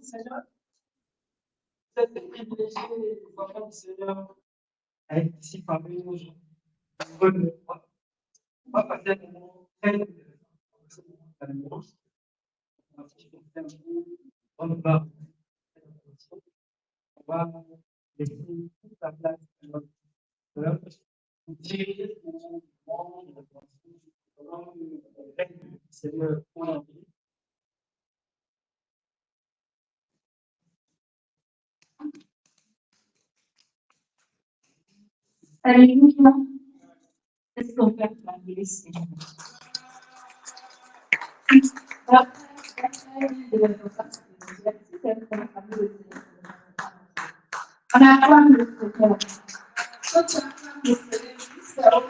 Seigneur, vous êtes privilégiés, les enfants du Seigneur, à être ici parmi nous aujourd'hui. On va passer un moment très intéressant. On va laisser toute la place à notre Seigneur. Vous diriger ce moment de réflexion, comment le règne du Seigneur pour la vie. Alléluia. Est-ce qu'on peut acclamer le Seigneur? On acclame le Seigneur. Quand tu acclames le Seigneur,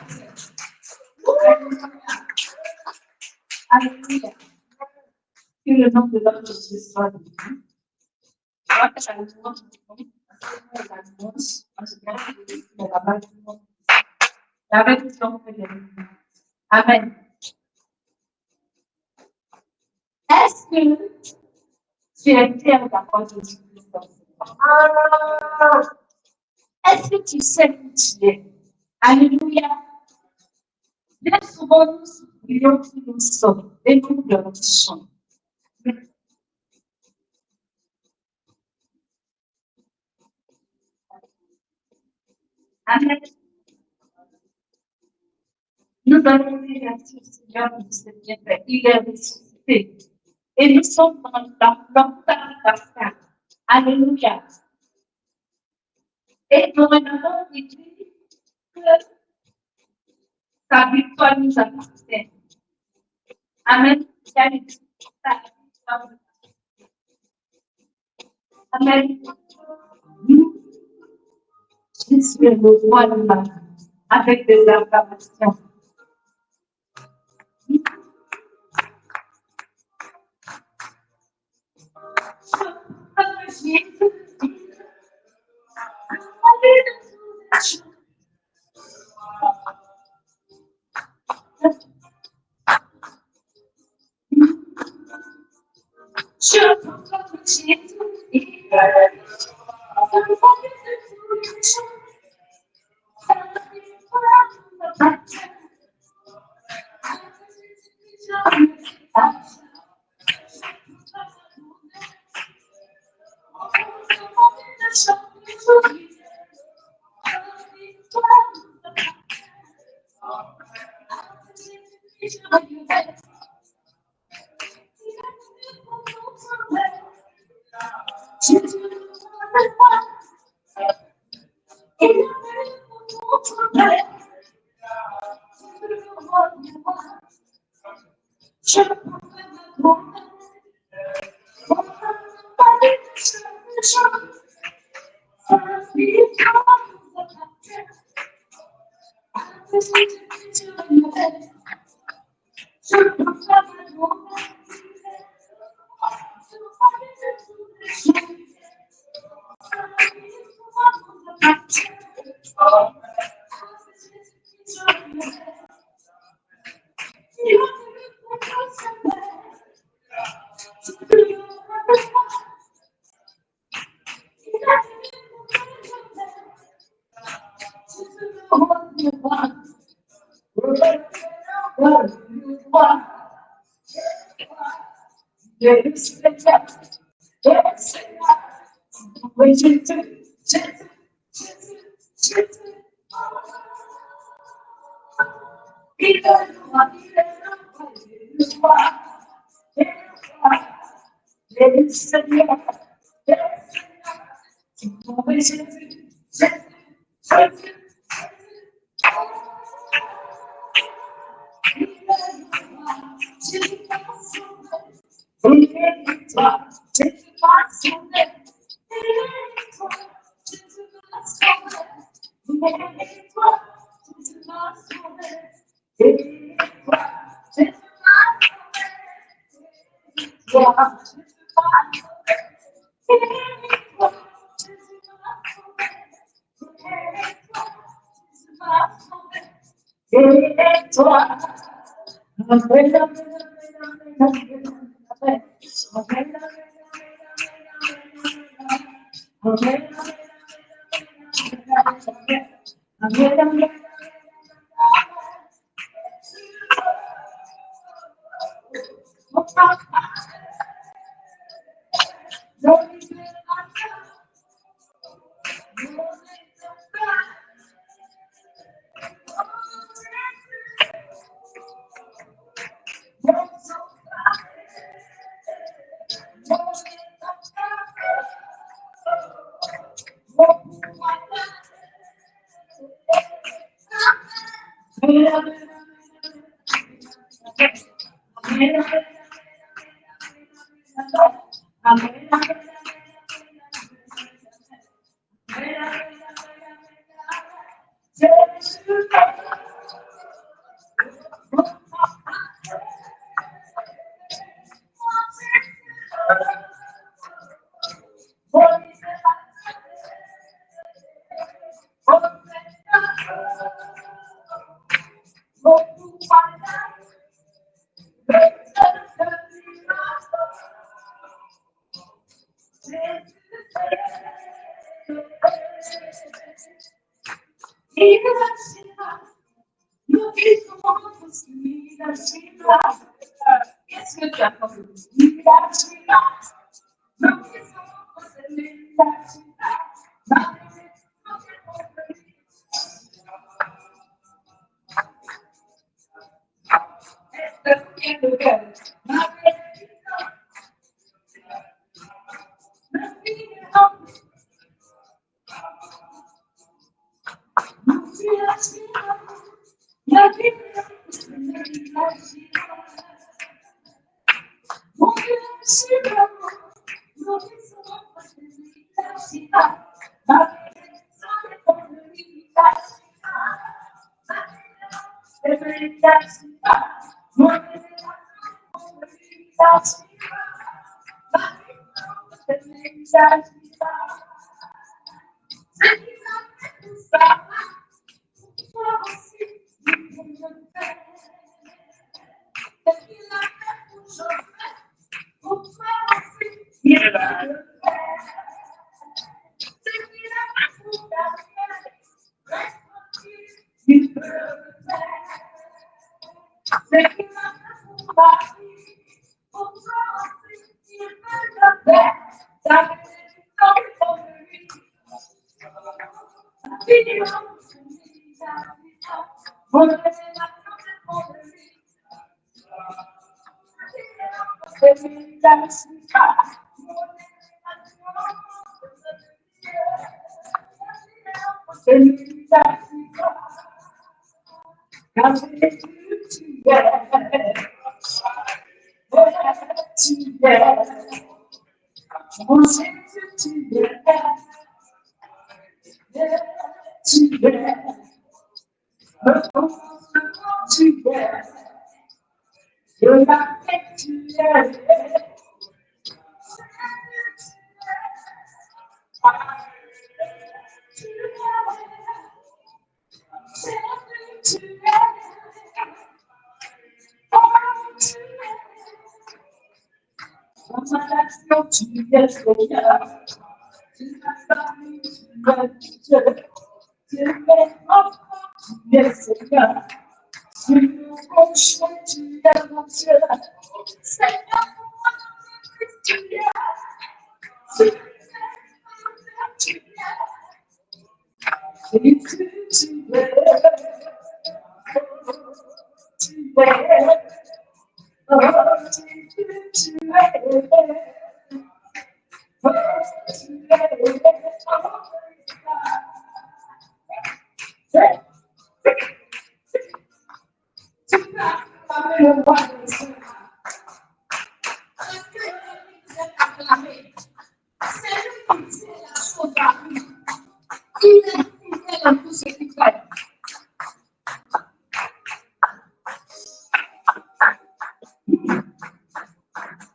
alléluia. Que le nom de notre Jésus soit béni. Je crois que ça nous montre la dimanche, en général, c'est la base du monde. La bénédiction fait des miracles. Amen. Est-ce que tu es fier d'avoir Jésus-Christ dans ce monde? Est-ce que tu sais qui tu es? Alléluia. Bien souvent, nous oublions qui nous sommes et nous glorifions. Amen. Nous allons dire à ce Seigneur de ce bienfait. Il est ressuscité. Et nous sommes dans l'entame pascal. Alléluia. Et dorénavant, il dit que sa victoire nous appartient. Amen. Amen. Nous, Jésus est le roi de la vie, avec des acclamations.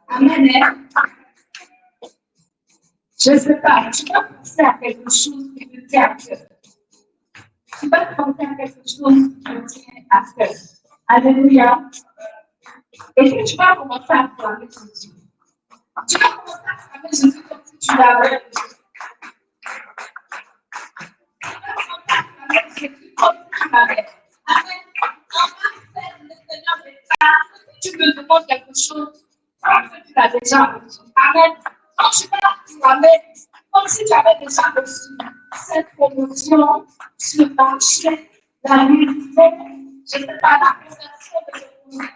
Amen. Je ne sais pas, tu vas penser à quelque chose qui te tient à cœur. Tu vas penser à quelque chose qui te tient à cœur. Alléluia. Et puis tu vas commencer à clamer Jésus. Tu vas commencer à clamer Jésus comme si tu l'avais. Tu vas commencer à clamer Jésus comme si tu l'avais. Amen. On va faire le Seigneur des grâces. Si tu me demandes quelque chose, tu l'as déjà reçu. Amen. Quand tu vas clamer, comme si tu avais déjà reçu cette promotion sur le marché, la vérité, je ne sais pas, la conversion de l'économie.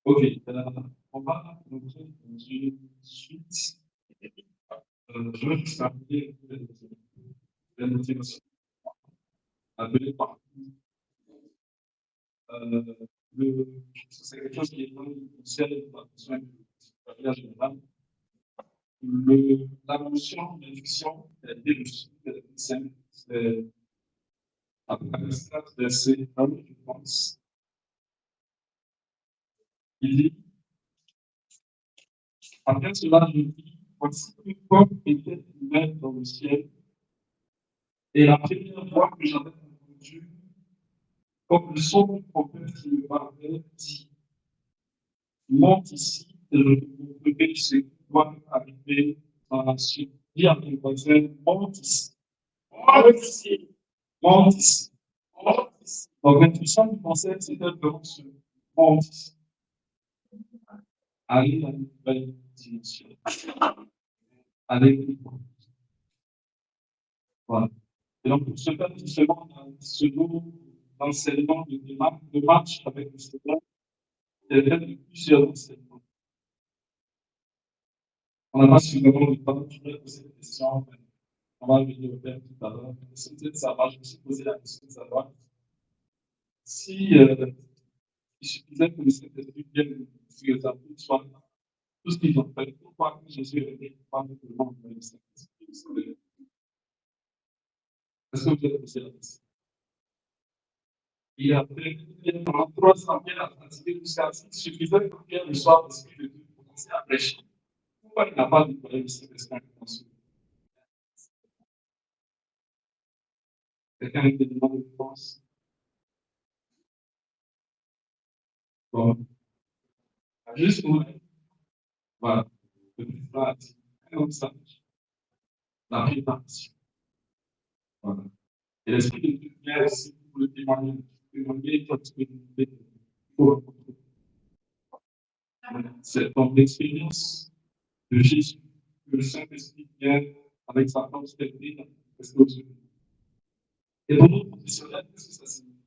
Ok, on va entrer dans une suite. Je vais juste rappeler la motivation appelée par c'est quelque chose qui est vraiment essentiel dans la notion de manière générale. La notion d'induction est reçue simple. C'est après le stade de ces hommes, je pense. Il dit, après cela, je dis, voici une porte était ouverte dans le ciel. Et la première fois que j'avais entendu, comme le son du prophète qui me parlait, dit, monte ici et je vais vous montrer ce qui doit arriver dans la suite. Dis à ton voisin, monte ici. Monte ici. Monte ici. Monte ici. Donc, l'intuition du conseil, c'était vraiment ce monte ici. Aller dans une nouvelle dimension. Aller plus loin. Voilà. Et donc, pour ce faire, justement, dans ce lot d'enseignement de marche avec le Seigneur, il y a plusieurs enseignements. On n'a pas suffisamment de temps, je vais poser des questions. On va venir au père tout à l'heure. C'était de savoir, je me suis posé la question de savoir si il suffisait que le Saint-Esprit vienne sur les apôtres, soit tout ce qu'ils ont fait. Pourquoi Jésus est venu pour tout le monde le Saint-Esprit? Est-ce que vous avez posé la question? Et après, pendant 300 Pierre a pratiqué jusqu'à ce qu'il suffisait pour Pierre le soir parce que Dieu pour commencer à prêcher. Pourquoi il n'a pas déployé le Saint-Esprit en ce moment? Quelqu'un avec des demandes de réponse? Bon, juste pour voilà, le président a dit, un message, la préparation. Voilà. Et l'Esprit de Dieu vient aussi pour le témoigner quand tu es pour c'est ton expérience de Jésus, que le Saint-Esprit vient avec sa force technique, parce que et pour nous professionnels, qu'est-ce que ça signifie?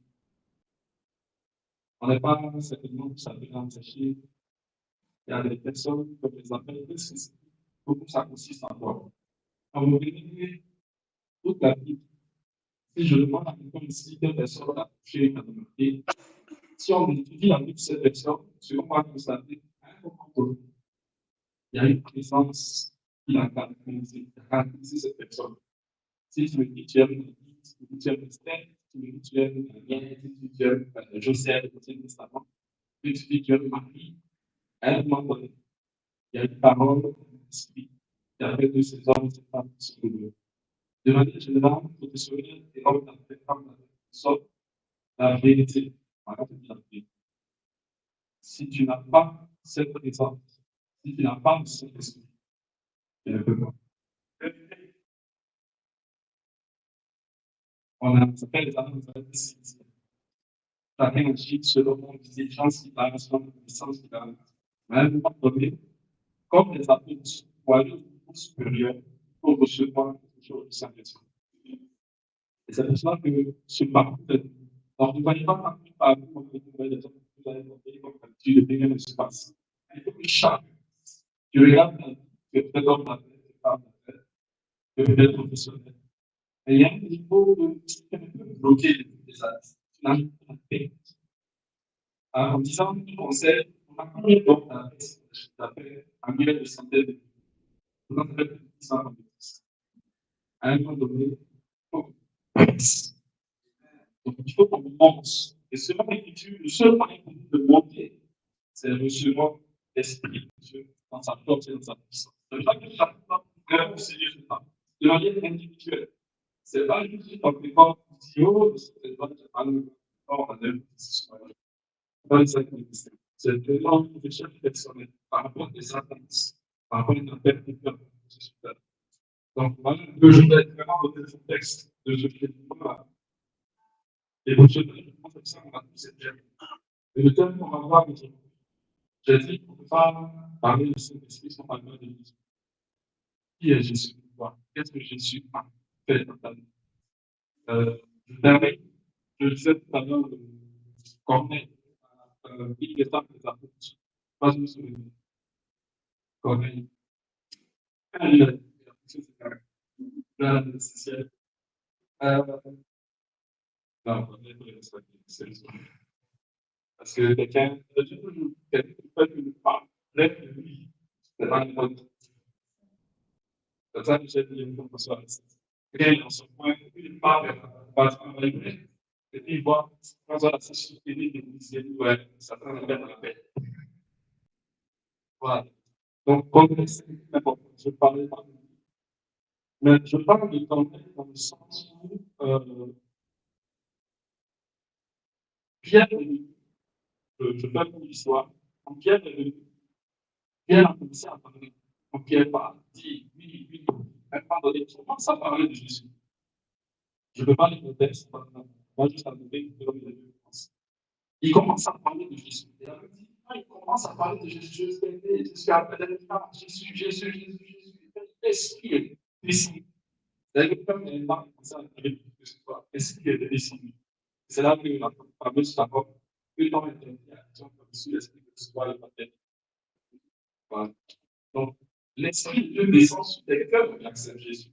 On n'est pas certainement tous à en sachet. Il y a des personnes comme les appellent, qu'est-ce que c'est? Beaucoup ça consiste en quoi? Quand vous venez toute la vie, si je demande à quelqu'un ici, quelle personne a touché une communauté, si on étudie la vie de cette personne, ce qu'on va constater, à un moment donné, il y a une présence qui a caractérisé cette personne. Si tu me dis tu aimes David, si tu me dis tu aimes Esther, si tu me dis tu aimes Daniel, si tu aimes Joseph, l'Ancien Testament, si tu dis tu aimes Marie, à un moment donné, il y a une parole de l'esprit qui a fait de ces hommes et ces femmes qui sont venus. De manière générale, professionnelle et homme d'affaires, femmes d'affaires, sont la vérité. Voilà, c'est la vérité. Si tu n'as pas cette présence, si tu n'as pas le Saint-Esprit, tu ne peux pas. On a, ça s'appelle les annonces de la chacun agit selon les exigences qu'il a, selon les connaissances qu'il a. Mais à un moment donné, comme les apôtres pour aller au niveau supérieur, pour recevoir quelque chose de Saint-Esprit. Et c'est pour cela que ce parcours, donc ne voyez pas partir par vous, comme vous voyez les autres, vous allez demander comme d'habitude, rien ne se passe. Il faut que chacun, tu regardes la vie, que peut-être homme d'affaires, que femme d'affaires, que peut-être professionnel. Et il y a un niveau de bloquer les actes. Tu n'arrives pas à faire. En disant tout conseil, on a combien d'hommes d'affaires en milieu de centaines de milliers? On a fait 100 ans. À un moment donné, il faut donc, il faut qu'on monte. Et selon l'Écriture, le seul moyen pour nous de monter, c'est recevoir l'Esprit de Dieu dans sa force et dans sa puissance. Ça veut dire que chaque fois, vraiment, Seigneur, je parle. De manière individuelle. Ce n'est pas juste en préparant un vidéo, c'est pas juste en préparant un œuvre. C'est vraiment une recherche personnelle par rapport à des attentes, par rapport à une appel de cœur. Donc, moi, je voudrais vraiment donner le contexte de ce que je vois. Et donc, je pense que ça, on a tous cette gemme. Et le thème qu'on va voir aujourd'hui, j'ai dit qu'on ne peut pas parler de cet esprit sans parler de Jésus. Qui est Jésus pour toi? Qu'est-ce que Jésus a fait dans ta vie? Je permets, je disais tout à l'heure, Corneille, il est un des apôtres. Pas je me souviens. Corneille. Quand il a dit, c'est là, l'essentiel. Non, Corneille, c'est le soir. Parce que quelqu'un, quelqu'un qui fait une femme, lève de lui, c'est pas une bonne. C'est ça que j'ai dit une fois pour soi. Quelqu'un dans son coin, une femme va travailler, et puis il voit, quand on a sa société, il dit, ouais, ça prend la peine à la paix. Voilà. Donc, Corneille, c'est important. Je parlais pas de lui. Mais je parle de Corneille dans le sens où Pierre est venu. Je fais une histoire. Quand Pierre est venu, Pierre a commencé à parler. Quand Pierre parle, dit oui, oui, à un moment donné, il commence à parler de Jésus. Je ne peux pas les contextes, moi juste à donner une théorie de référence. Il commence à parler de Jésus. Et après, il commence à parler de Jésus. Jésus appelle Jésus, Jésus, Jésus, Jésus. L'esprit est décidé. C'est-à-dire que comme il parle comme ça, avec l'esprit est décidé. C'est là que la fameuse parole, que dans l'interaction comme si l'esprit de soi est pas tête. Voilà. Donc, l'esprit de Dieu descend sur tes cœurs et accepte Jésus.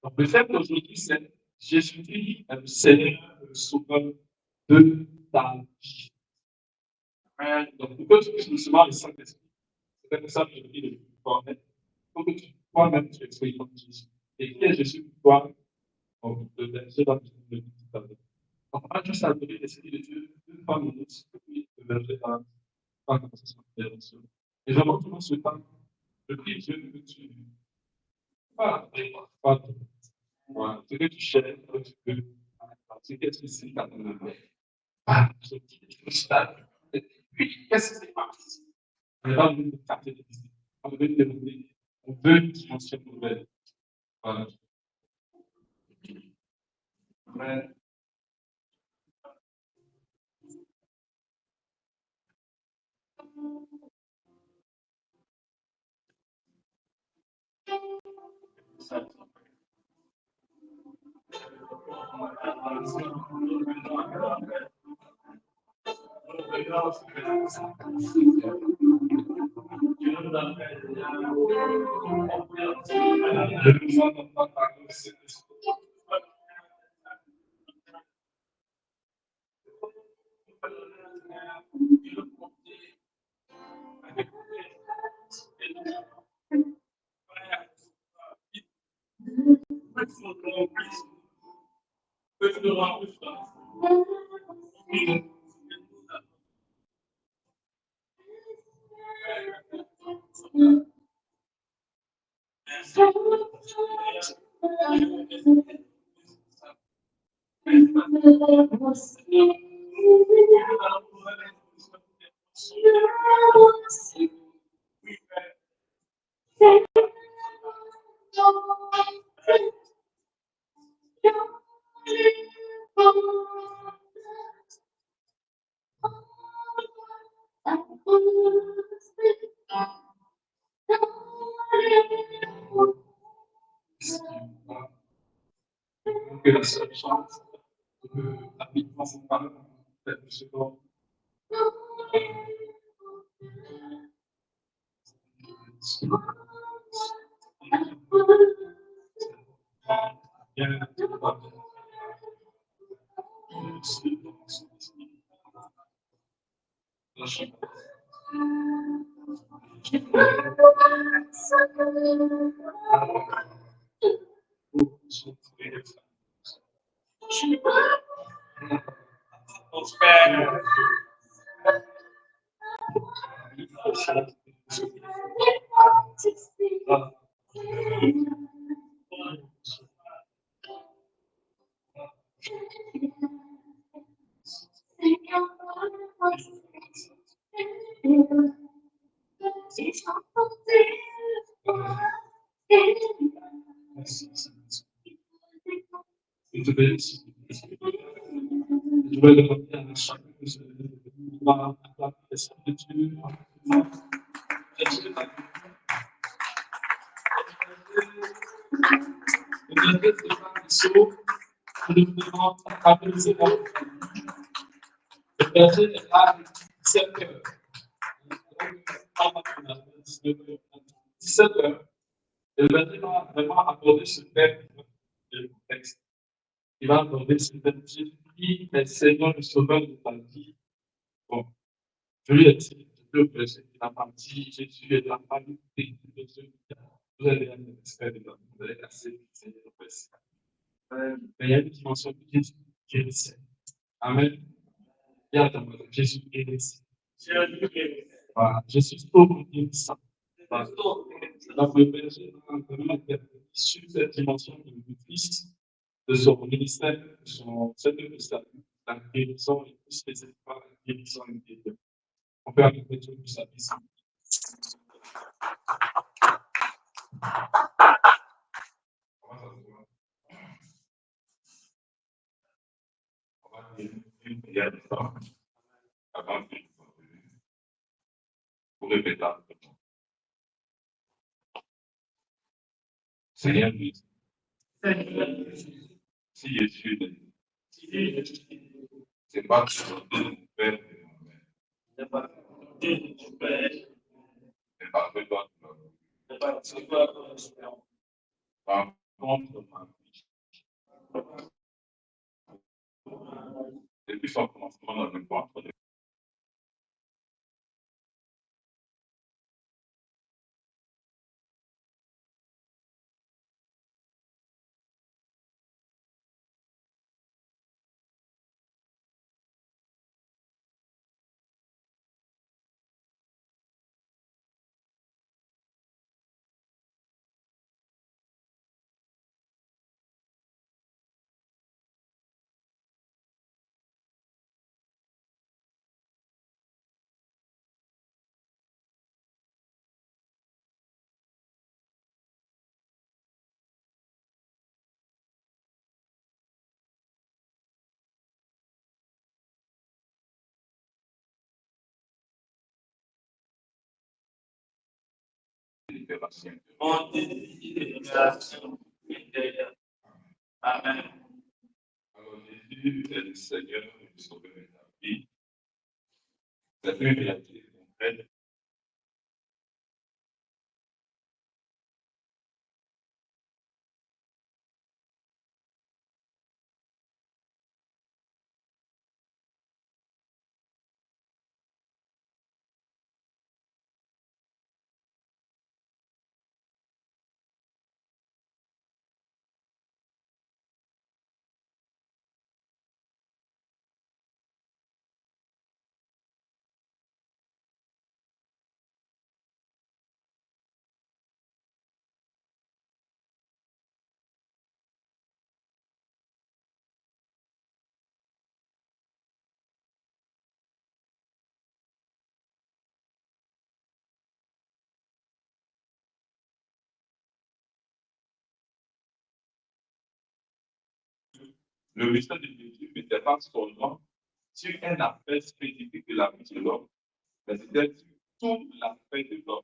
Donc, le fait qu'aujourd'hui, c'est Jésus-Christ est le Seigneur, le Sauveur de ta vie. Donc, pour que tu puisses recevoir le Saint-Esprit, c'est comme ça que je dis le Corneille, pour que toi-même tu expérimentes Jésus. Et qui est Jésus pour toi? Donc, le verset là, je le dis tout à l'heure. On va juste adorer l'Esprit de Dieu 2-3 minutes, puis le verset dans la conversation de l'émotion. Et vraiment, durant ce temps, je prie Dieu que tu parles avec moi, parle de moi. Voilà. Ce que tu cherches, ce qu'est-ce que c'est dans ton âme. Ah, je dis, je stade. Puis, qu'est-ce que c'est parti? On n'est pas venu de capter des idées. On veut développer. On veut une dimension nouvelle. Voilà. Amen. Que la seule chance de rapidement se parler en fait, ce qu'on Je vais demander à chacun de se voir la personne de Dieu. Nous devons rappeler ces mots. Le verset est là, 17 heures. 17 heures. Le verset va vraiment aborder ce thème de contexte. Il va aborder ce thème qui est Seigneur le sauveur de ta vie. Bon, je lui ai dit, le verset qui a parti, Jésus est la famille de Dieu. Vous allez être expert de la vous allez casser Seigneur le verset. Mais il y a une dimension de Jésus qui est ici. Amen. Et attends, Jésus est ici. Voilà, je suis sauvé innocent. Voilà. Donc, le berger est issu de cette dimension du Fils, de son ministère, de son service de salut, la guérison et plus spécifiquement la guérison intérieure. On peut arriver tout ça ici. On va dire une prière de temps avant de vous répéter. Seigneur, si Jésus est, c'est pas que mon Père et mon Mère. C'est pas que toi, par contre, ma vie. Depuis son commencement dans le ventre de libération. Mon désir de libération intérieure. Amen. Alors, Jésus est le Seigneur et le Sauveur de ta vie. C'est une réalité concrète. Le mystère de Jésus n'était pas seulement sur un aspect spécifique de la vie de l'homme, mais c'était sur tout l'aspect de l'homme.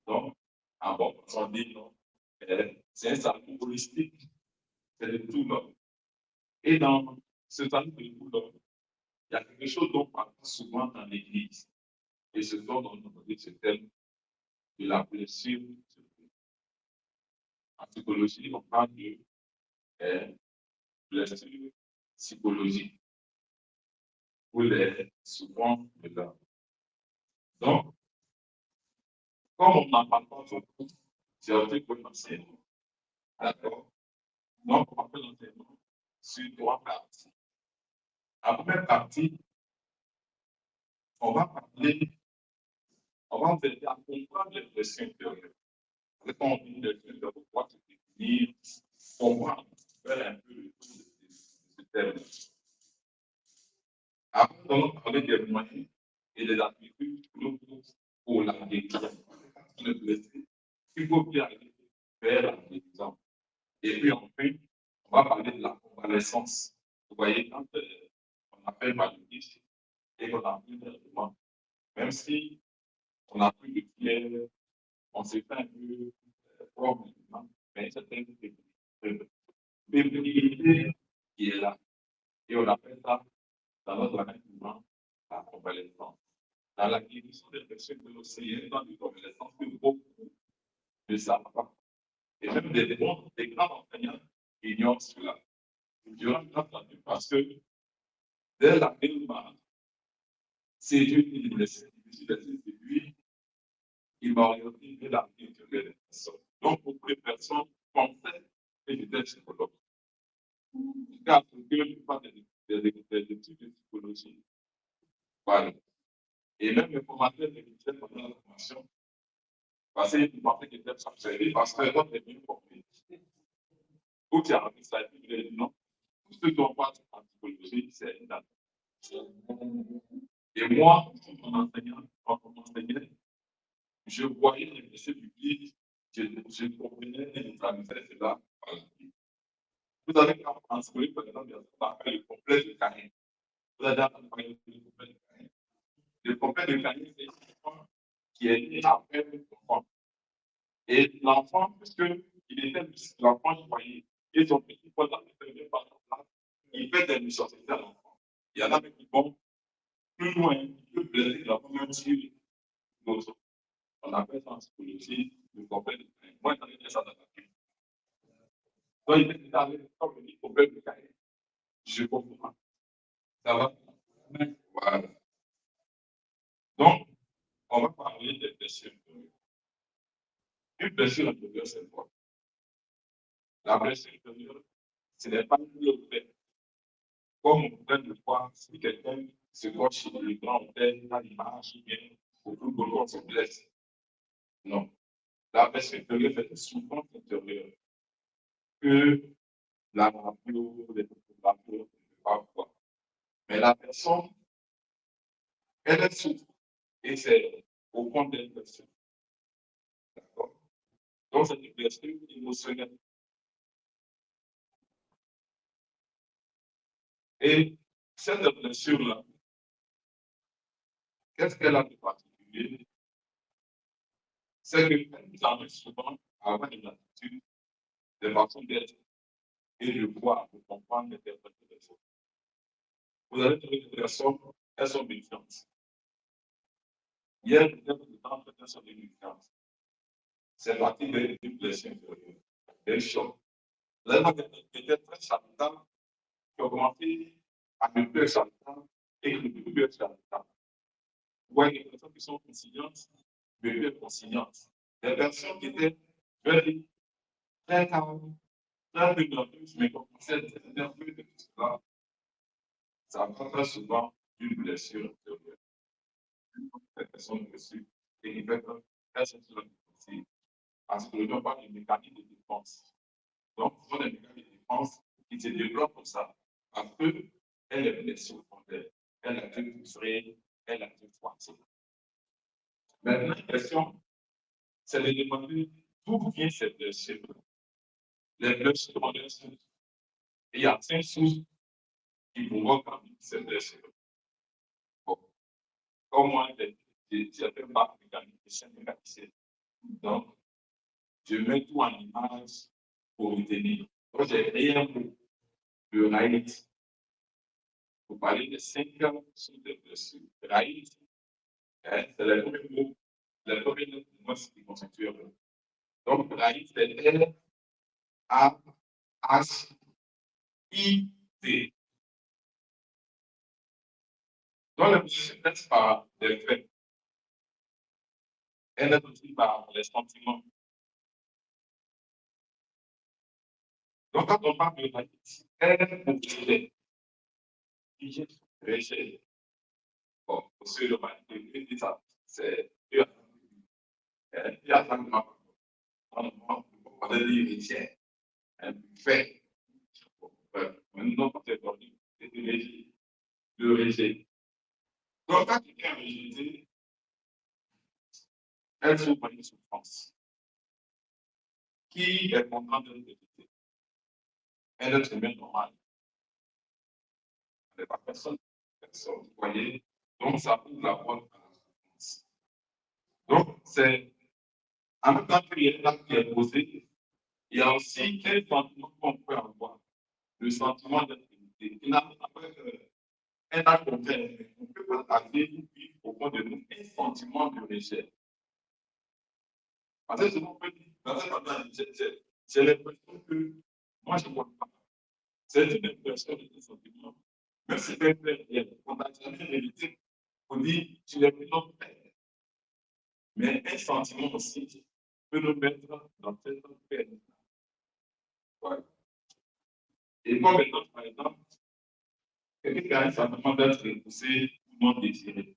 Donc, en bon, on dit non. C'est un salut holistique, c'est de tout l'homme. Et dans ce salut de tout l'homme, il y a quelque chose dont on parle souvent dans l'Église. Et ce dont on dit ce thème de la blessure. En psychologie, on parle de blessure psychologique ou les souvent de l'homme. Donc, comme on n'en parle pas beaucoup, j'ai opté pour l'enseignement. D'accord? Donc, on va faire l'enseignement sur 3 parties. La première partie, on va parler, on va vous aider à comprendre les pressions intérieures. Quand on dit les pressions intérieures, pourquoi se définir, comprendre, faire un peu le tour de ce terme. Après, on va parler des moyens et des attributs pour la guérison. Quand on est blessé, il faut bien aller vers la guérison. Et puis enfin, on va parler de la convalescence. Vous voyez, quand on appelle maladie et qu'on a plus de même si on n'a plus de fièvre, on s'est fait un peu fort maintenant, mais certaines fébrilité qui est là. Et on appelle ça, dans notre langage humain, la convalescence. Dans la guérison des personnes de l'océan, dans la convalescence, que beaucoup ne savent pas. Et même des grands enseignants ignorent cela. Durant l'entendu, parce que dès la démarche, c'est Dieu qui nous laisse. C'est lui qui m'a orienté vers la vie intérieure des personnes. Donc, beaucoup de personnes pensaient que j'étais psychologue. Car ce que je parle des études de psychologie. Voilà. Et même les formateurs de l'unité pendant la formation, parce qu'ils pensaient qu'ils étaient observés parce que l'autre est bien formé. Où tu as appris ça, tu lui dis non. Tout ce qu'on parle en psychologie, c'est une date. Et moi, en enseignant, je voyais les messieurs publics, je comprenais et je traduisais cela par la vie. Vous avez en psychologie, par exemple, il y a ce qu'on appelle le complexe de Caïn. Vous avez entendu parler du complexe de Caïn. Le complexe de Caïn, c'est une enfant qui est né après l'enfant. Et l'enfant, puisqu'il était l'enfant choyé, et son petit pote dans le par exemple, il fait des méchancetés à l'enfant. Il y en a qui vont plus loin, qui peuvent blesser l'enfant, même tuer l'autre. On appelle ça en psychologie le complexe de Caïn. Moi, j'en ai fait ça dans la vie. Donc, il était allé comme le complexe de Caïn. Je comprends. Ça va? Voilà. Donc, on va parler des blessures intérieures. Une blessure intérieure, c'est quoi? La blessure intérieure, ce n'est pas le fait. Comme on peut le voir, si quelqu'un se voit chez le grand hôtel, dans l'image, bien, au plus beau, on se blesse. Non. La blessure intérieure fait souvent intérieure que la radio, les photographies, ne peuvent pas voir. Mais la personne, elle est souffre. Et c'est au fond d'elle blessure. D'accord? Donc, c'est une blessure émotionnelle. Et cette blessure-là, qu'est-ce qu'elle a de particulier? c'est qu'elle nous amène souvent à avoir une attitude, des façons d'être et de voir, de comprendre, d'interpréter les choses. Vous allez trouver des personnes, elles sont méfiantes. Hier, peut-être le temps, elles sont méfiantes. C'est parti d'une blessure intérieure, d'un choc. Là, moi, j'étais très charlatan, qui a commencé à me faire charlatan et que je me faire charlatan. Vous voyez, les personnes qui sont conciliantes, me faire conciliantes. Des personnes qui étaient, je vais dire, très calmes, très peu nerveuses, mais qui commençaient à être nerveuses de tout cela. Ça prend très souvent une blessure intérieure. Les personnes blessées et qui fait qu'elles sont sur la défensive. Parce que nous pas de mécanisme de défense. Donc, ce sont des mécanismes de défense qui se développent comme ça. Parce qu'elle est blessée au fond d'elle. Elle a été frustrée, elle a été froissée. Maintenant, la question, c'est de demander d'où viennent ces blessures. Les blessures ont des sources. Et il y a 5 sources qui provoquent ces blessures. Bon. Comme moi, j'ai fait part du mécanisme de 5 mécanismes. Donc, je mets tout en image pour retenir. Donc, j'ai créé un mot, le raït, pour parler des 5 sources de blessures. Raït, c'est le premier mot, le premier lettre de moi, qui constitue un mot. Donc, raït, c'est R-A-H-I-T. Donc, la blessure est par des faits. Elle est aussi par les sentiments. Donc, quand on parle de raït, elle est rejet. Bon, monsieur le maître, dit ça, c'est il y a un moment, on va dire rejet, un fait. Maintenant, peut-être c'est le rejet. Donc, quand quelqu'un est rejeté, elle souffre une souffrance. Qui est content de rejeter? Un être humain normal. Elle n'est pas personne. Personne, vous voyez? Donc, ça ouvre la porte à la souffrance. Donc, c'est en même temps qu'il y a l'acte qui est posé, il y a aussi quel sentiment qu'on peut avoir. Le sentiment d'intimité. Il n'a pas un acte concret. On peut partager au fond de nous un sentiment de rejet. Parce que souvent, on peut dire, dans cette manière, j'ai l'impression que moi, je ne vois pas. C'est une impression de sentiment. Même si c'est vrai, on n'a jamais réalité. On dit, tu l'es plus non fait. Mais un sentiment aussi peut nous mettre dans cette peine. Voilà. Et moi, maintenant, par exemple, quelqu'un qui a un sentiment d'être repoussé ou non désiré.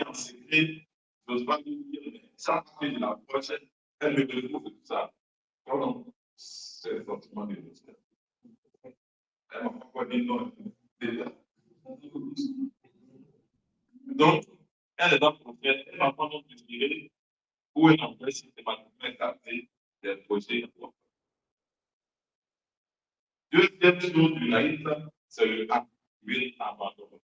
En secret, je n'ose pas lui dire, mais ça fait de la prochaine, elle me retrouve tout ça. Comment c'est le sentiment de l'autre? Elle m'a pas dit non, déjà. Donc, elle est dans le prophète, elle va pas non désiré ou elle en fait systématiquement écarter des projets. Deuxième chose du laïsme, c'est le acte abandon.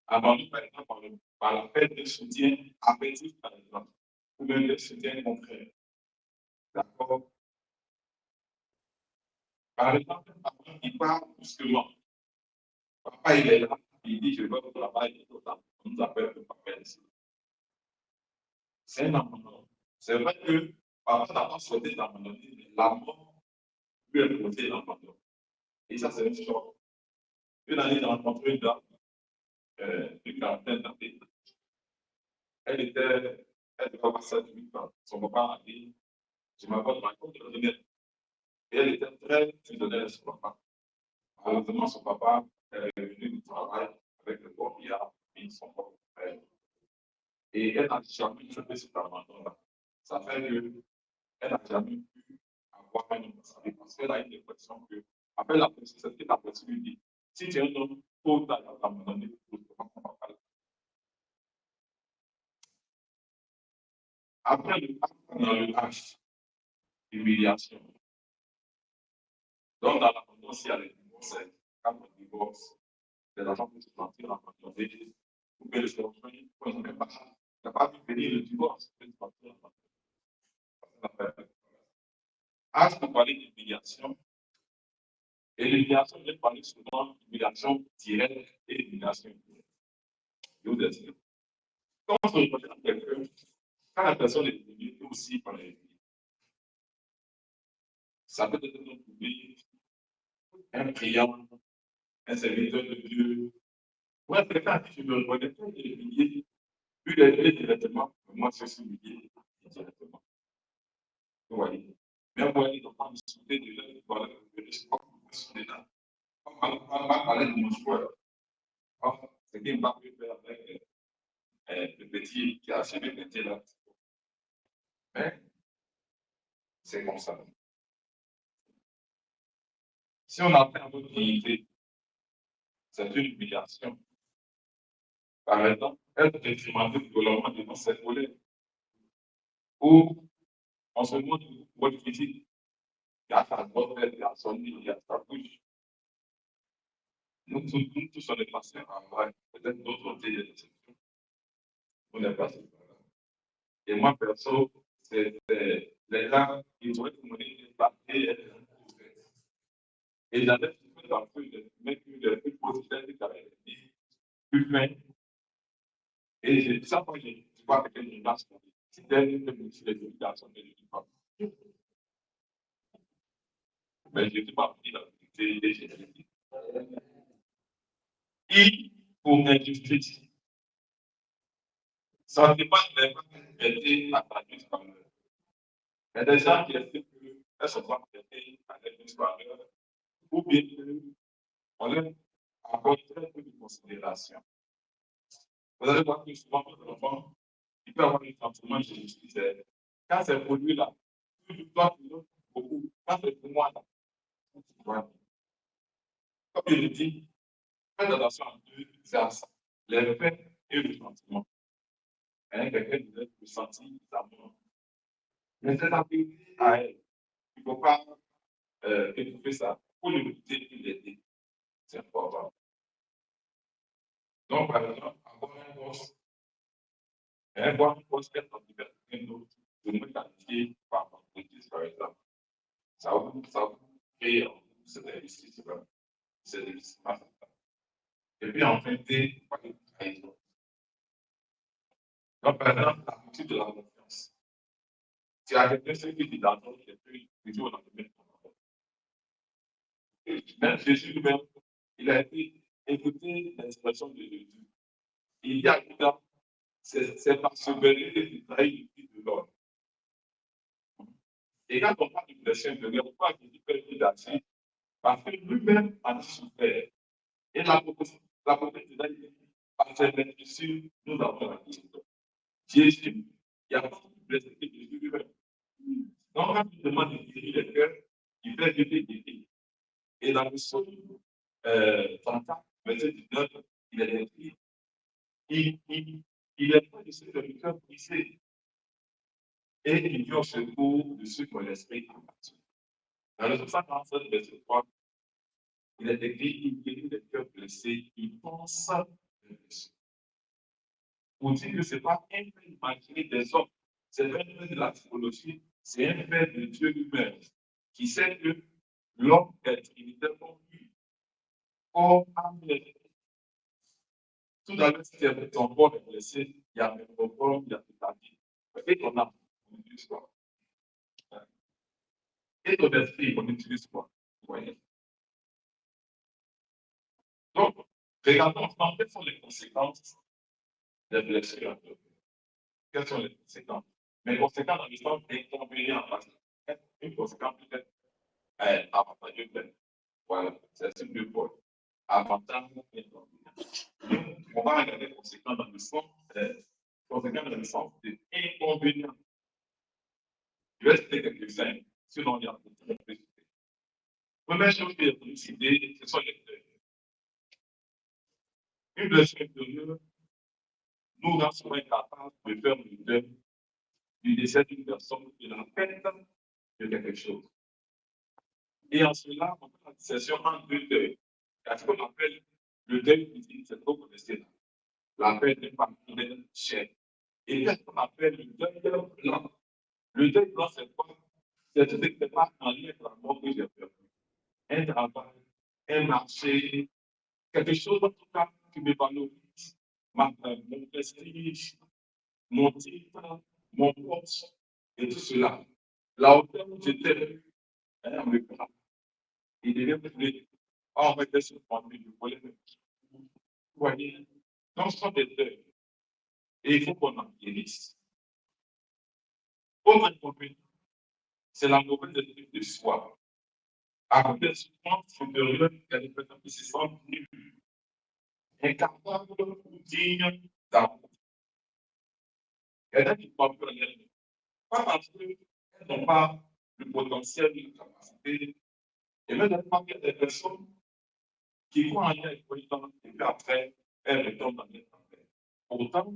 Abandon, par exemple, par la perte de soutien affectif, par exemple, ou même de soutien concret. D'accord? Par exemple, un papa qui parle brusquement. Papa, il est là, il dit je vais au travail, on nous appelle le papa ici. C'est un abandon. C'est vrai que papa n'a pas souhaité d'abandonner, mais la mort lui a causé l'abandon. Et ça, c'est une chose. Une année, j'ai rencontré une dame, une quarantaine d'années. Elle était pas ça de 8 ans. Son papa a dit, je m'appelle Michael Donnel. Et elle était très fusionnelle à son papa. Malheureusement, son papa est revenu du travail avec le corps qui a mis son propre frère. Et elle n'a jamais fait cet abandon-là. Ça fait qu'elle n'a jamais pu avoir un homme dans sa vie parce qu'elle a une impression que, après la personne, c'est ce que la personne lui dit. Si tu es un homme total à t'abandonner, tu ne peux pas comprendre. Après le acte, on a le H, humiliation. Donc, dans l'abandon, s'il y a les divorces, quand on divorce, les enfants peuvent se sentir abandonnés couper le serpent, on n'a pas pu venir le divorce. Acte pour parler d'humiliation. Et l'humiliation, je vais parler souvent d'humiliation directe et d'humiliation indirecte. Je vous explique. Quand on se représente quelqu'un, quand la personne est humiliée, aussi par la vie. Ça peut être un public, un priant, un serviteur de Dieu. Moi, quelqu'un à qui je me reconnais pas, il est humilié. Lui, il est humilié directement, mais moi, je suis humilié indirectement. Vous voyez. Mais vous voyez, on va discuter de là, voilà, je suis pas on est là. On va parler de mon choix. Ce qui m'a pu faire avec le petit qui a achevé le petit là. Mais c'est comme ça. Si on atteint votre dignité, c'est une humiliation. Par exemple, être réprimandé violemment devant ses collègues, ou on se montre votre physique, il y a sa grosse tête, il y a son nez, il y a sa bouche. Nous tous, on est passés en vrai. Peut-être d'autres ont des déceptions. On est passé par là. Et moi, perso, c'est les gens qui vont être monnaie de papier et j'avais fait dans le mec le plus positif qui avait dit, plus fin. Et j'ai dit ça, moi, j'ai pas avec une place. C'était une de mes éducations de l'éducation. Mais je ne suis pas pris dans l'unité généralisée. Et pour injustice, ça ne dépend pas d'être attendu par eux. Il y a des gens qui estiment qu'elles ne sont pas traitées avec par eux, ou bien qu'on leur accorde très peu de considération. Vous allez voir que souvent, pour l'enfant, il peut avoir un sentiment de justice. Quand c'est pour lui là, toi, tu donnes beaucoup. Quand c'est pour moi là, tu vois. Comme je le dis, faites attention à deux axes, les faits et le sentiment. Quelqu'un disait le sentiment d'amour. Mais c'est appliqué à elle. Il ne faut pas étouffer ça. Pour l'écouter et l'aider. C'est important. Donc, par exemple, avoir un poste être en liberté d'autre, de me qualifier par entreprise, par exemple. Ça vous crée cette investissement. Cet investissement. Et puis, en fait, trahison. Donc, par exemple, la culture de la confiance. Si à quelqu'un qui dit d'argent, qui est plus, toujours dans le même temps. Même Jésus lui-même, il a été écouté l'expression de Jésus. Il y a tout ça, c'est par ce bénéfice du trahir de l'homme. Et quand on parle de blessure de l'homme, on parle de liberté d'action, parce que lui-même a souffert. Et la proposition de David, par ses blessures, nous avons la guérison. Jésus, il n'y a pas de blessure que Jésus lui-même. Donc, quand il demande de guérir les cœurs, il fait guérir. Et dans le psaume 34, verset 19, il est écrit, il est pas de ceux de cœur brisé et il vient au secours de ceux qui ont l'esprit abattu. Dans le 147, verset 3, il est écrit, il guérit les cœurs blessés, il pense les blessures. Pour dire que ce n'est pas un fait imaginé des hommes, c'est un fait de la psychologie, c'est un fait de Dieu lui-même, qui sait que l'homme est trinitairement lui. Or, amen. Tout à l'heure, si ton corps est blessé, il y a ton corps, il y a ta vie. Et ton âme, on n'utilise pas. Et ton esprit, on n'utilise pas. Vous voyez? Donc, regardons ensemble quelles sont les conséquences des blessures. Quelles sont les conséquences? Mais les conséquences dans le sens d'inconvénients. Une conséquence peut-être avantageuse. Voilà, c'est ce que Paul. Avantage et inconvénient. On va regarder les conséquences dans le sens de inconvénients. Je vais citer quelques-uns, sinon il y a beaucoup de choses. Première chose que je vais citer, ce sont les deuils. Une blessure intérieure nous rend souvent incapables de faire le deuil du décès d'une personne, de la perte de quelque chose. Et en cela, on fait la distinction entre deux deuils. Il y a ce qu'on appelle le deuil physique, c'est ce que vous connaissez là. la paix n'est pas une chair. Et qu'est-ce qu'on appelle le deuil blanc? Le deuil blanc, c'est quoi? C'est tout ce qui n'est pas en lien avec la mort que j'ai perdu. Un travail, un marché, quelque chose en tout cas qui me valorise, mon prestige, mon titre, mon poste, et tout cela. La hauteur où j'étais, on me parle. Il devait me dire, on va être surprendu du volet. Vous voyez, donc ce sont des deuils. Et il faut qu'on en guérisse. Autre inconvénient, c'est la mauvaise estime de soi. Avec des souffrances supérieures, il y a des personnes qui se sentent nues, incapables ou dignes d'amour. Il y en a qui ne croient plus en elles. Pas parce qu'elles n'ont pas le potentiel, la capacité. Et même il y a des personnes qui croient en elles et puis après, elles retournent dans les affaires. Pourtant,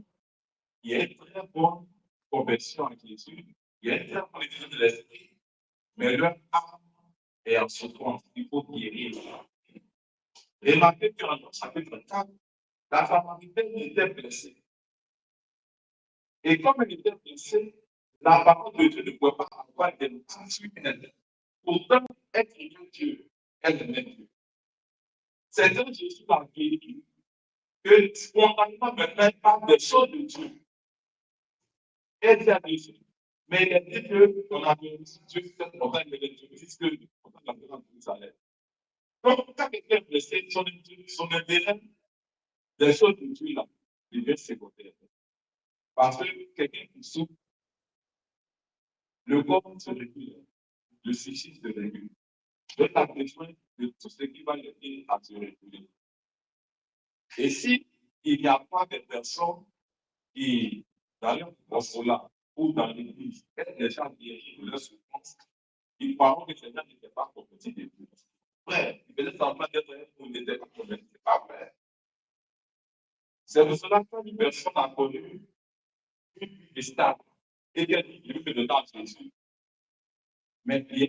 il y a une très bonne conversion avec Jésus, il y a une très bonne étude de l'esprit, mais leur âme est en souffrance. Il faut guérir. Remarquez qu'en chapitre 4, la Samaritaine était blessée. Et comme elle était blessée, la parole de Dieu ne pouvait pas avoir des sur elle. Pourtant, elle craignait Dieu. Elle aimait Dieu. C'est quand Jésus l'a guéri que spontanément, maintenant, elle parle des choses de Dieu. Elle dit à Jésus, mais il a dit qu'on a béni Dieu, cette montagne de Dieu, puisque on a la grande Jérusalem. Donc, quand quelqu'un est blessé, son intérêt, des choses de Dieu là, il devient secondaire. Parce que quelqu'un qui souffre, le corps se régule, le psychisme se régule. Donc, il a besoin de tout ce qui va l'aider à se réguler. Et si il n'y a pas de personnes qui, dans leur poste-là ou dans l'église, est déjà guéries de leur souffrance, ils parlent que ces gens n'étaient pas convertis de Dieu. Frère, il faisait semblant d'être ou n'était pas converti, c'est pas vrai. C'est pour cela que une personne a connu une vie stable et qu'elle dit qu'il veut dedans Jésus. Mais il y a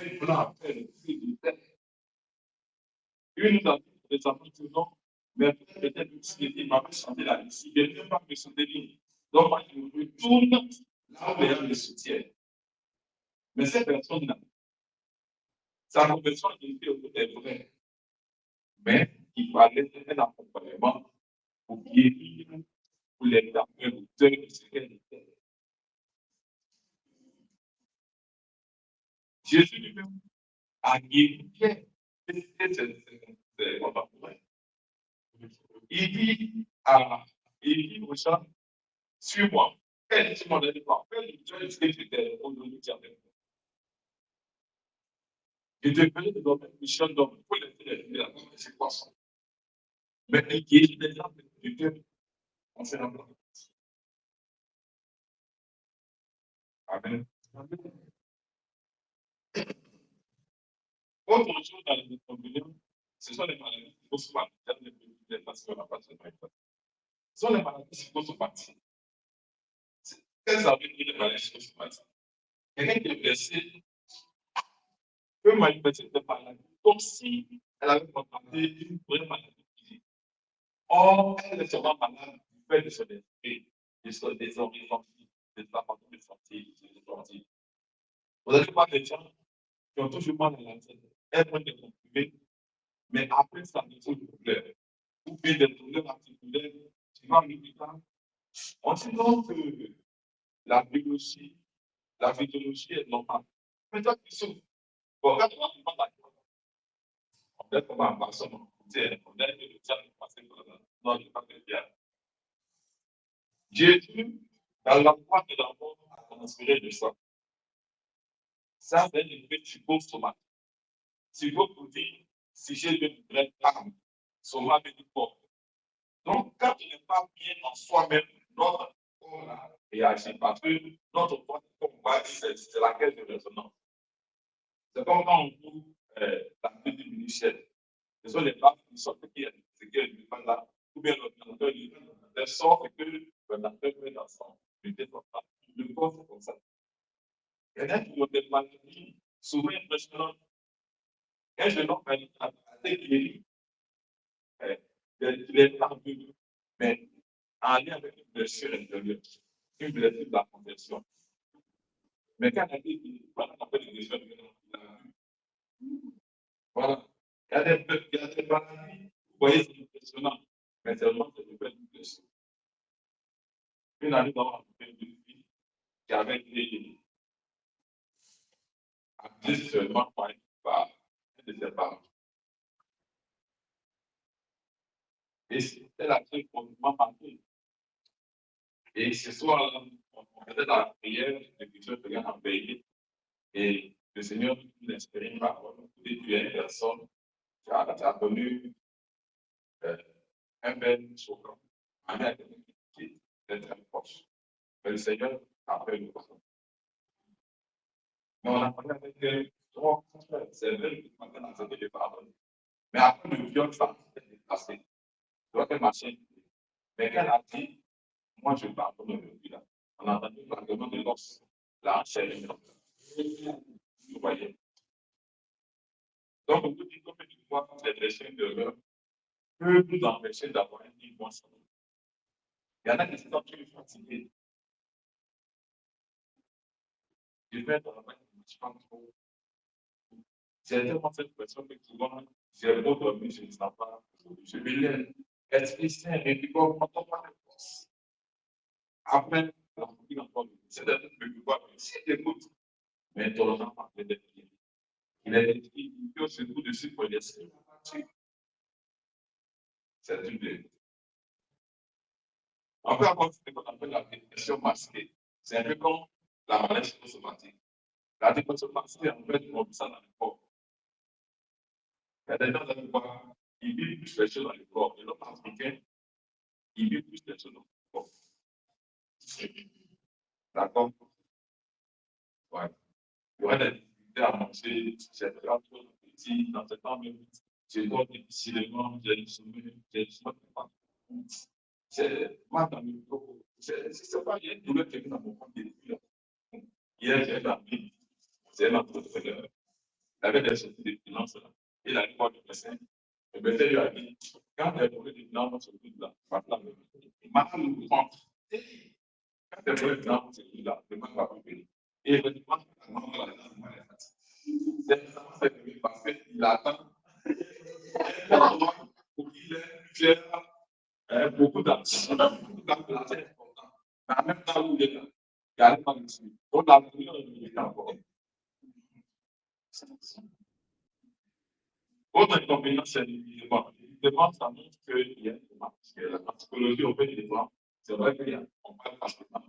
une plan à faire, une nous a dit récemment que non, mais peut-être que il m'avait chanté la liste, il ne veut pas me soutenir. Donc, moi, je retourne là où les gens me soutiennent. Mais cette personne-là, sa conversion est vraie. Mais il fallait un accompagnement pour guérir, pour les amener au deuil de ce qu'elle était. Jésus lui-même a guéri Pierre. C'est contemporain. Il dit aux gens, suis-moi. Quel est mon élément? Quel est le Dieu que j'étais au nom de Dieu? Il devait donner une mission d'homme pour les faire la mort de ses poissons. Mais il guérit les gens du Dieu. On fait la mort. Amen. Autre chose dans les inconvénients, ce sont les maladies psychosomatiques. Ce sont les maladies psychosomatiques. Qu'est-ce que ça veut dire les maladies psychosomatiques? Quelqu'un qui est blessé peut manifester des maladies comme si elle avait contracté une vraie maladie physique. Or, elle est seulement malade du fait de son esprit, de son désormais sensible, de sa façon de sentir. Vous allez voir des gens qui ont toujours mal à la tête. Elles prennent des comprimés, mais après ça ne trouve douleur. Ou bien des douleurs articulaires, qui vont arriver là. On dit donc que la biologie est normale. Mais toi, tu souffres. Bon, quand on va d'accord, on peut comment en passant, on a le temps de passer par là. Non, je ne pas bien. Jésus, dans la foi de la mort, a transféré le sang. Ça, c'est une petite psychosomatique. Si vous vous dites, si j'ai une vraie âme, son âme est du corps. Donc, quand on n'est pas bien en soi-même, notre corps réagit parce que notre corps, comme on va dire, c'est la caisse de résonance. C'est comme quand on trouve la petite du Michel. Ce sont les bases qui sortent qui est là, ou bien l'ordinateur sort et que l'ordinateur met dans son unité centrale. Le corps, c'est comme ça. Il y en a qui ont des maladies souvent impressionnantes. Un jeune homme a été guéri il est parvenu, mais en lien avec une blessure intérieure, une blessure de la conversion. Mais quand il a dit, voilà, on fait des décisions, voilà. Il y a des maladies, vous voyez, c'est impressionnant, mais c'est vraiment une blessure. Une année dans une fille qui avait été appelée seulement par un de ses parents. Et c'était la clé complètement marquée. Et ce soir-là, on faisait la prière, l'écriture de en veillée. Et le Seigneur nous inspire par rapport et tu es une personne qui a connu un bel souvent, un bel qui est très proche. Mais le Seigneur a fait le passage. Mais on a parlé avec elle, c'est vrai que maintenant, on s'est pardonné. Mais après le viol, ça s'est déplacé. Tu vois qu'elle marchait. Mais qu'elle a dit, moi je pardonne le viol. On a entendu l'argument de l'os. La hanche est une. Vous voyez. Donc, on vous dit que fois, les blessures de l'heure peuvent nous empêcher d'avoir une vie bonne santé. Il y en a qui sont plus fatigués. Je vais dans la main, je ne pas trop. J'ai tellement cette pression que souvent, j'ai beau dormir, je ne sens pas. Je me lève. Esprit Saint, et puis comme on n'a pas de force. Après, c'est d'être plus pouvoir, si tu écoutes, mais ton enfant va peut être bien. Il est écrit, il se trouve dessus pour l'esprit. C'est une blague. On peut avoir ce qu'on appelle la dépression masquée. C'est un peu comme la maladie psychosomatique. La dépression masquée, en fait, on vit ça dans le corps. Il y a des gens qui voient, ils vivent plus les choses dans le corps. Et l'autre africain, il vit plus les choses dans le corps. D'accord? Ouais. Il y aurait des difficultés à manger, c'est très petit, dans ce temps même. Je dors difficilement, j'ai le sommeil, j'ai le sommeil. C'est moi dans le corps. C'est pas une douleur qui est dans mon corps depuis. Hier, j'ai un ami, c'est un entrepreneur. Il avait des sorties de finances là. Il a une fois de médecin. Le médecin lui a dit, quand tu as trouvé des finances dans ce truc-là, il m'a fait le ventre. Quand tu as trouvé des finances dans ce truc-là, le manque va pas venir. Et effectivement, c'est ça que parce qu'il attend. Pour qu'il ait beaucoup d'argent, beaucoup d'argent, c'est important. Mais en même temps, où il est là, il n'y a pas de suite. Donc, la première, il est encore. Autre inconvénient, c'est l'évitement. L'évitement, ça montre qu'il y a des gens. Parce que la psychologie, on fait des gens. C'est vrai qu'on parle facilement.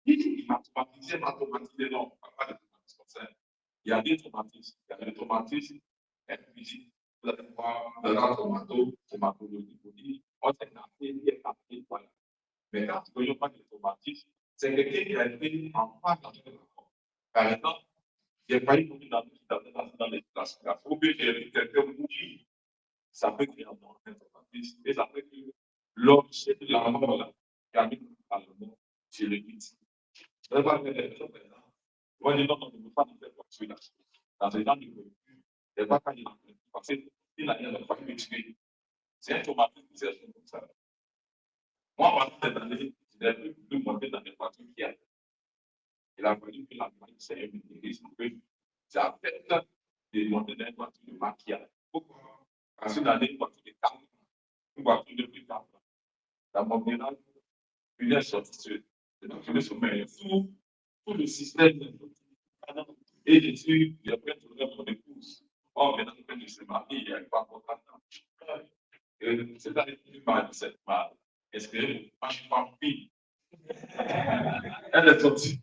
Il m'a traumatisé, non, on ne parle pas de traumatisme comme ça. Il y a des traumatismes. Il y a des traumatismes implicite. Vous allez voir dans la traumatologie, vous dites, on s'est capté, il est capté, voilà. Mais quand vous voyez pas de traumatisme, c'est quelqu'un qui a été en face dans le corps. Par exemple, j'ai failli mourir dans les classes. Ou bien j'ai vu quelqu'un mourir. Ça peut créer un traumatisme. Et ça fait que l'objet de la mort, là, qui a mis à la mort, c'est le mythe. Vous allez voir que les gens, moi, je dis non, on ne peut pas nous faire comme celui-là. Dans ce genre de vécu, il n'y a pas quand il a parce qu'il a failli me tuer. C'est un traumatisme qui s'est comme ça. Moi, pendant cette année, je n'ai plus pu monter dans les voitures qui a. Il a fallu que la main s'est émise pour que j'accepte de monter dans une voiture de maquillage. Pourquoi? Parce que dans une voiture de calme, une voiture de plus calme, dans mon ménage, une est sortie de sommeil. Tout le système et je suis, j'ai fait tourner mon épouse. Oh, maintenant que je suis marié, il n'y a pas encore temps. Et c'est là que m'a dit cette mal. Est-ce que je pas une fille? Elle est sortie.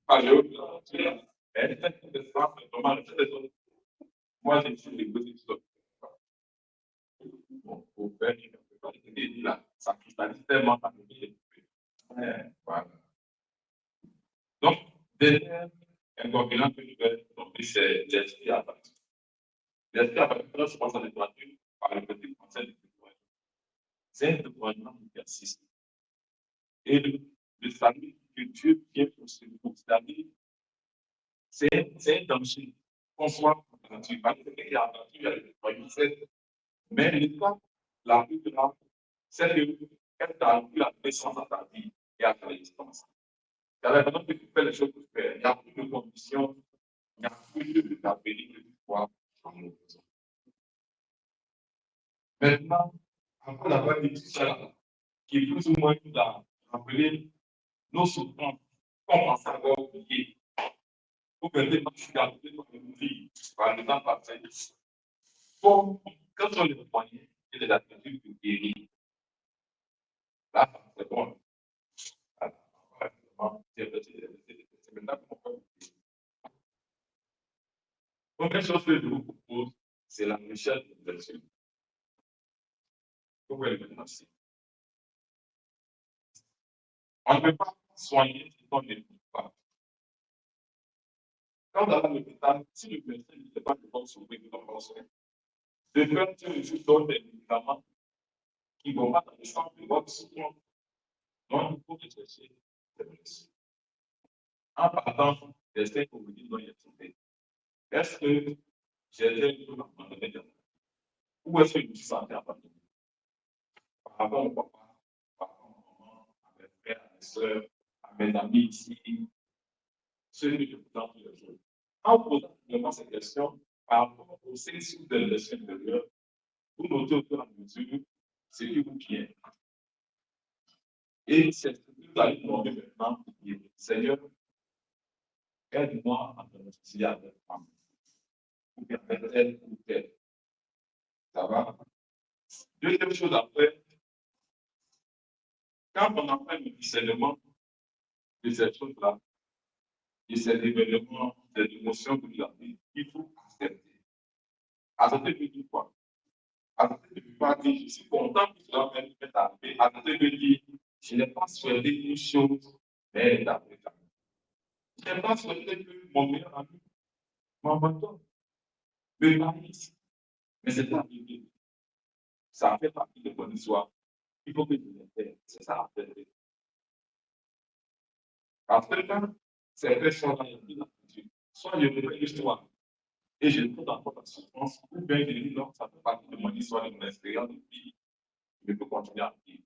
Elle était une femme, normal, moi, je suis négocié sur bon, pour faire une là, ça cristallise tellement dans le milieu. Voilà. Donc, derrière, un concurrent que je vais nommer, c'est l'esprit abattu. L'esprit abattu, je pense à l'étoile par le petit conseil de l'étoile. C'est un témoignage qui persiste. Et le salut que Dieu vient pour se constater, c'est un danger. Qu'on soit abattu, parce que quelqu'un est abattu, il y a le témoignage, mais l'étoile, la plus grave, c'est qu'elle t'a vu la naissance dans ta vie et à ta existence. Car maintenant que tu fais les choses que tu fais, il n'y a plus de conditions, il n'y a plus de t'appeler que tu vois dans nos besoins. Maintenant, après avoir dit tout ça, qui est plus ou moins nous a rappelé nos souffrances, qu'on pense avoir oublié. Vous perdez quand je suis arrivé dans une vie, par le temps passé, quand on les moyens et les attitudes de guérir, là, c'est bon. C'est maintenant qu'on peut oublier. Première chose que je vous propose, c'est la recherche de version. Pourquoi elle est menacée? On ne peut pas soigner si on n'écoute pas. Quand on a l'hôpital, si le médecin ne sait pas que l'on sauver, que l'on va soigner, de faire que je donne des médicaments qui ne vont pas dans le sens de votre souffrance. Donc, il faut rechercher des médecins. En partant des signes que vous dites dans les santé, est-ce que j'ai été abandonné ou est-ce que je me suis senti abandonné par rapport au papa, par rapport à maman, à mes frères, à mes soeurs, à mes amis ici, ceux que je vous donne tous les jours. En posant simplement ces questions par rapport aux 5 sous de l'élection intérieure, vous notez au fur et à mesure ce qui vous vient. Et c'est ce que vous allez demander maintenant pour dire, Seigneur, aide-moi à me réconcilier avec ma femme, ou bien avec elle ou elle. Ça va? Deuxième chose après, quand on a fait le discernement de cette chose-là, de ces événements, des émotions que vous avez, il faut accepter. Accepter de dire quoi? Accepter de ne pas dire, je suis content que cela m'est arrivé. Accepter de dire, je n'ai pas souhaité une chose, mais elle est arrivée. Je n'ai pas souhaité que mon meilleur ami m'abandonne, me marie, mais c'est pas arrivé. Ça fait partie de mon histoire. Il faut que je l'intègre. C'est ça la vérité. Parce que quand c'est fait sur la vie, soit je réveille l'histoire et je trouve encore la souffrance, ou bien je dis non, ça fait partie de mon histoire, de mon expérience de vie. Je peux continuer à vivre.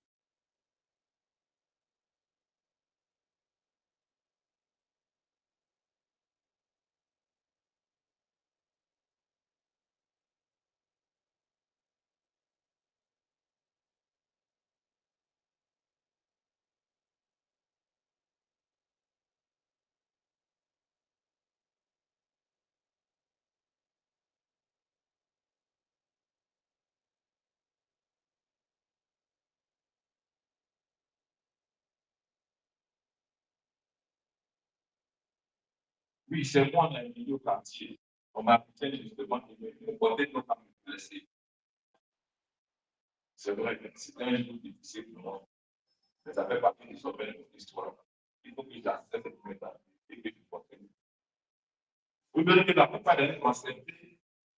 Oui, c'est moi, on a une vidéo quartier. On m'a appelé justement de me porter notre ami blessé. C'est vrai, c'est un jour difficile pour moi. Mais ça fait partie de son belle histoire. Il faut que j'accepte cette méthode et que je porte. Vous verrez que la plupart des concepts,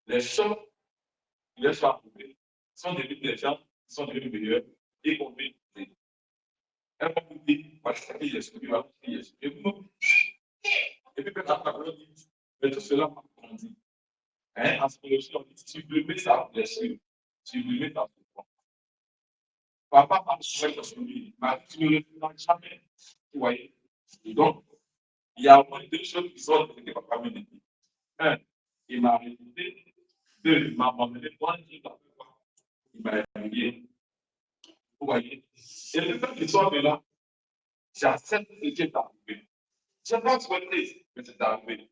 les choses qui leur sont approuvées sont devenus des gens qui sont devenus meilleurs et qu'on veut utiliser. Elle va vous dire, parce que Jésus, il va vous dire Jésus. Et puis, quand la parole dit, mais tout cela m'a grandi. Hein, en psychologie, on dit sublimer sa blessure, sublimer ta souffrance. Papa m'a souhaité sur lui, tu ne le feras jamais. Vous voyez? Et donc, il y a au moins deux choses qui sont de papa me dit. Un, il m'a répété. Deux, il m'a abandonné. Trois, il m'a humilié. Vous voyez? Et le fait qu'il soit de là, j'accepte ce qui est arrivé. Je n'ai pas souhaité, mais c'est arrivé.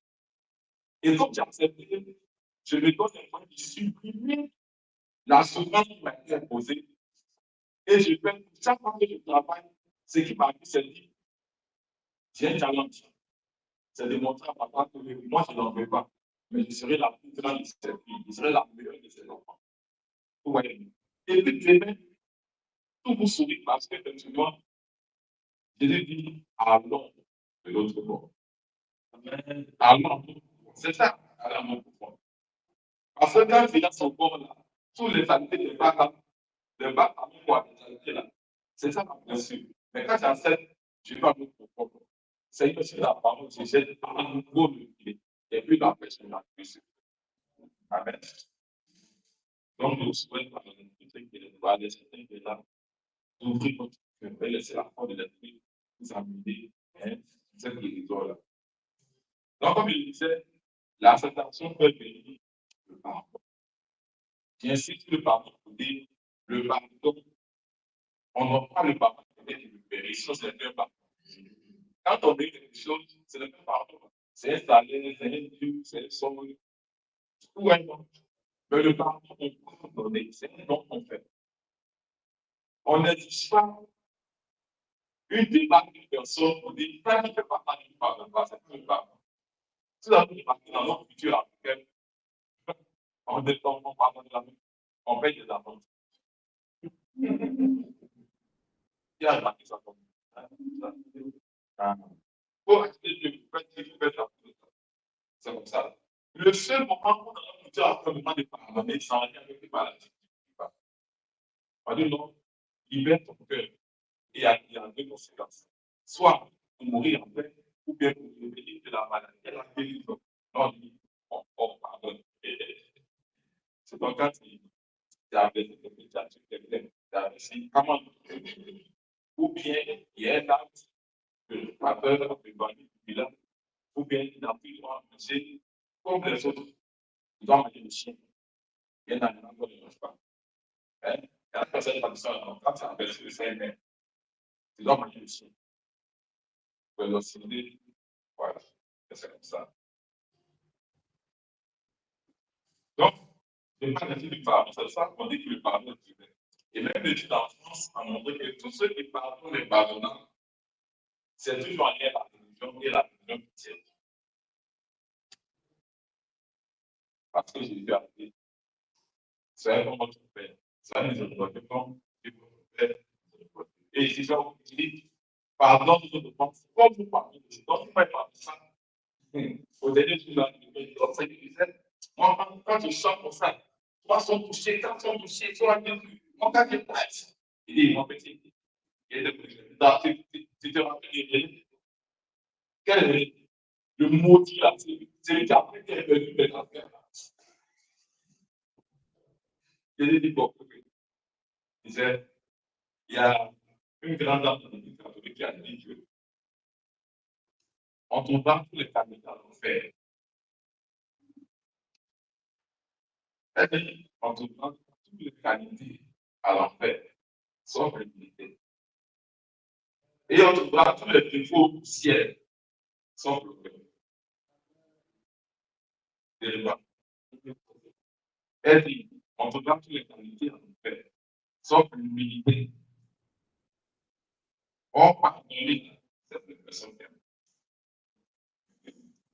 Et comme j'ai accepté, je me donne un moyen de supprimer la souffrance qui m'a été imposée. Et je fais, chaque fois que je travaille, ce qui m'a dit, c'est dit, j'ai un challenge. C'est de montrer à papa que moi, je n'en veux pas. Mais je serai la plus grande de ses filles. Je serai la meilleure de ses enfants. Vous voyez? Et puis demain, tout vous sourit parce que effectivement, Jésus dit, allons de l'autre bord. Allons. C'est ça, allons profond. Parce que quand il est dans son corps là, tous les qualités de bac avec quoi, les qualités là, c'est ça ma blessure. Mais quand j'accepte, je vais à l'autre profond. C'est que si la parole se jette à nouveau le pied, et puis la personne a plus. Amen. Donc, je vous souhaite la truc qui est là, certains qui est là, d'ouvrir votre cœur, et laisser la foi de l'esprit vous amener cette guérison-là. Donc, comme je disais, l'acceptation peut venir le pardon. J'insiste sur le pardon pour dire le pardon, on n'a pas le pardon avec le périsson, c'est un pardon. Quand on dit quelque chose, c'est le même pardon. C'est un salaire, c'est un dieu, c'est un sol, ou un nom. Mais le pardon, on peut pardonner, c'est un don qu'on fait. On n'exige pas une démarche d'une personne pour dire, quand tu ne fais pas partie du pardon, c'est pas le pardon. Si vous avez remarqué dans notre culture africaine, on pardonne jamais, on paye des amendes. Qui a remarqué ça comme ça? Pour acheter Dieu, c'est comme ça. Le seul moment où dans la culture africaine, on demande de pardonner, c'est en lien avec les maladies. On dit non, libère ton cœur. Et il y a deux conséquences. Soit pour mourir en paix, ou bien pour revenir de la maladie. Et la guérison. Non, on pardonne. C'est donc quand tu as blessé quelqu'un, tu as blessé, comment ou bien il y a un acte de faveur, de bandit, du village, ou bien il n'a plus droit à manger comme les autres. Il doit manger le chien. Il y a un animal qui ne mange pas. Hein? Et la personne va dire ça, quand tu as blessé le Seigneur, tu dois manger le chien. Vélocité, voilà, c'est comme ça. Donc, le pas du pardon, c'est ça qu'on dit que le pardon est divin. Et même l'étude en France a montré que tous ceux qui pardonnent les pardonnants, c'est toujours en lien avec la religion et la religion chrétienne. Parce que Jésus a dit, c'est comme votre père, c'est miséricorde comme votre père. Et si ça vous dit, pardon de votre offense, comme vous pardonnez, donc vous ne faites pas ça. Au dernier jour de la nuit, c'est qu'il disait, moi, quand je sors comme ça, 300 touchés, 400 touchés, sur la vie, mon gars, je passe. Il dit, mon petit, tu te rappelles, quel est le maudit là, c'est lui qui a fait qu'elle est venue de la terre. Il dit, bon, il disait, il y a une grande dame dans l'église catholique qui a dit que on trouvera tous les candidats à l'enfer. Elle dit, on trouvera tous les candidats à l'enfer, sauf l'humilité. Et on trouvera tous les défauts au ciel, sauf le cœur. Elle dit, on trouvera tous les qualités à l'enfer, sauf l'humilité. On pardonne cette personne.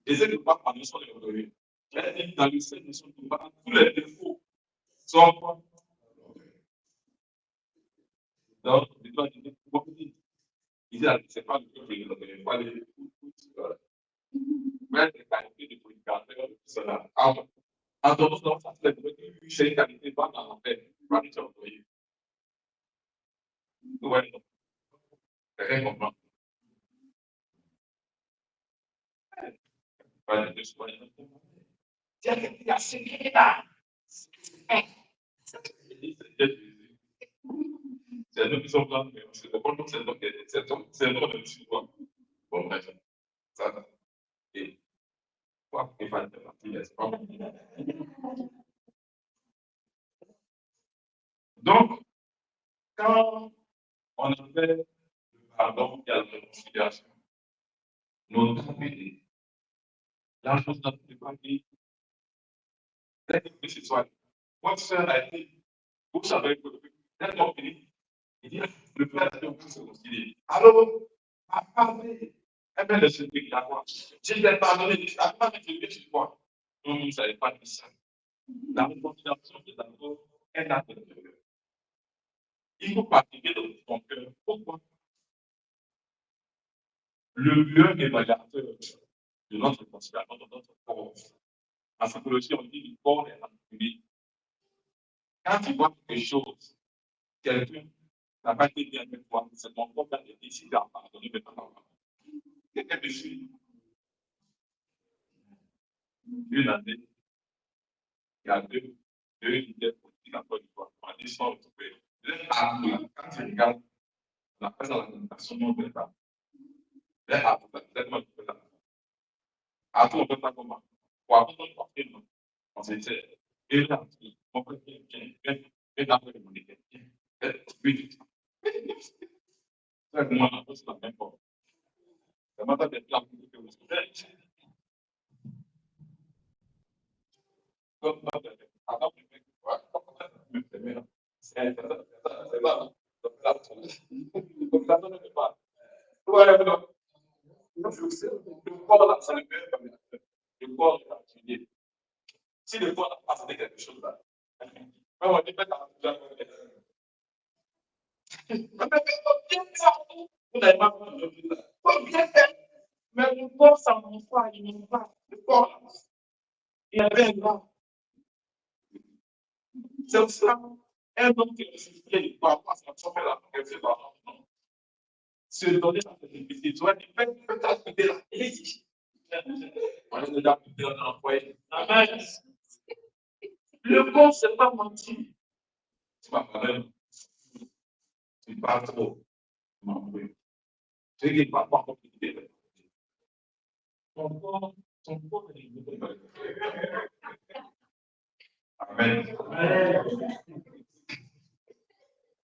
Et c'est que pas pardonner son orgueil. Elle dit, dans le ciel, nous sommes tous les défauts, sauf donc, il doit dire, il dit, c'est pas le cœur de l'orgueil, il faut aller mettre les qualités de prédicateur, cela. En donnant ça, c'est une qualité pas dans l'enfer, pas du tout. Ouais, quelqu'un comprend. C'est nous qui sommes là, mais c'est le bon, c'est nous qui sommes bon, bref, ça, et quoi, il fallait faire partie, n'est-ce pas? Donc, quand on a fait le pardon et la réconciliation, notre vie, la chose n'a pas dit, que ce soit. Votre soeur a dit, vous savez que quand on finit, il dit, le frère a dit, on peut se réconcilier. Alors, à parler, elle fait le secret de la foi. Je l'ai pardonné, à part que je vais quoi? Non, vous ne savez pas dire ça. La réconciliation, c'est d'abord un acte de cœur. Il faut pratiquer dans ton cœur. Pourquoi? Le mieux évaluateur de notre réconciliation, de notre corps. En psychologie, on dit le corps est manipulé. Quand tu vois quelque chose, quelqu'un n'a pas été bien avec toi, c'est ton corps qui a décidé à pardonner, mais pas pardonner. Quelqu'un me suit. Une année, il y a deux leaders politiques en Côte d'Ivoire. l'histoire de trouver. Quand tu regardes la face à la tentation, non, on ne peut pas. Tellement de temps. À tout, on ne peut pas comment. Pour attendre pour faire, on s'est dit, et là, on peut bien, et là, on peut bien. Oui, c'est moi, c'est la même chose. Ça m'a pas d'être là pour que vous soyez. Comme ça, alors, c'est ça. Comme ça, on ne peut pas. Ouais, non. Le corps, là, ça le fait. Le corps, il va étudier. Si le corps n'a pas fait quelque chose là, on va dire que vous n'avez pas fait de chose là. Faut bien faire. Mais le corps, ça ne pas, il ne pas. Le corps, là, il avait un grand. C'est pour ça, un homme qui est ressuscité, il ne doit pas s'en faire la progression dans l'enfant. Se donner la possibilité, tu vois, il peut t'acquitter là. On est déjà plus dans l'enfoyer. Amen. Le corps, c'est pas mentir. Tu vas pas même. Tu parles trop. Tu m'embrouilles. Tu dis pas pas compliqué. Ton corps est Amen.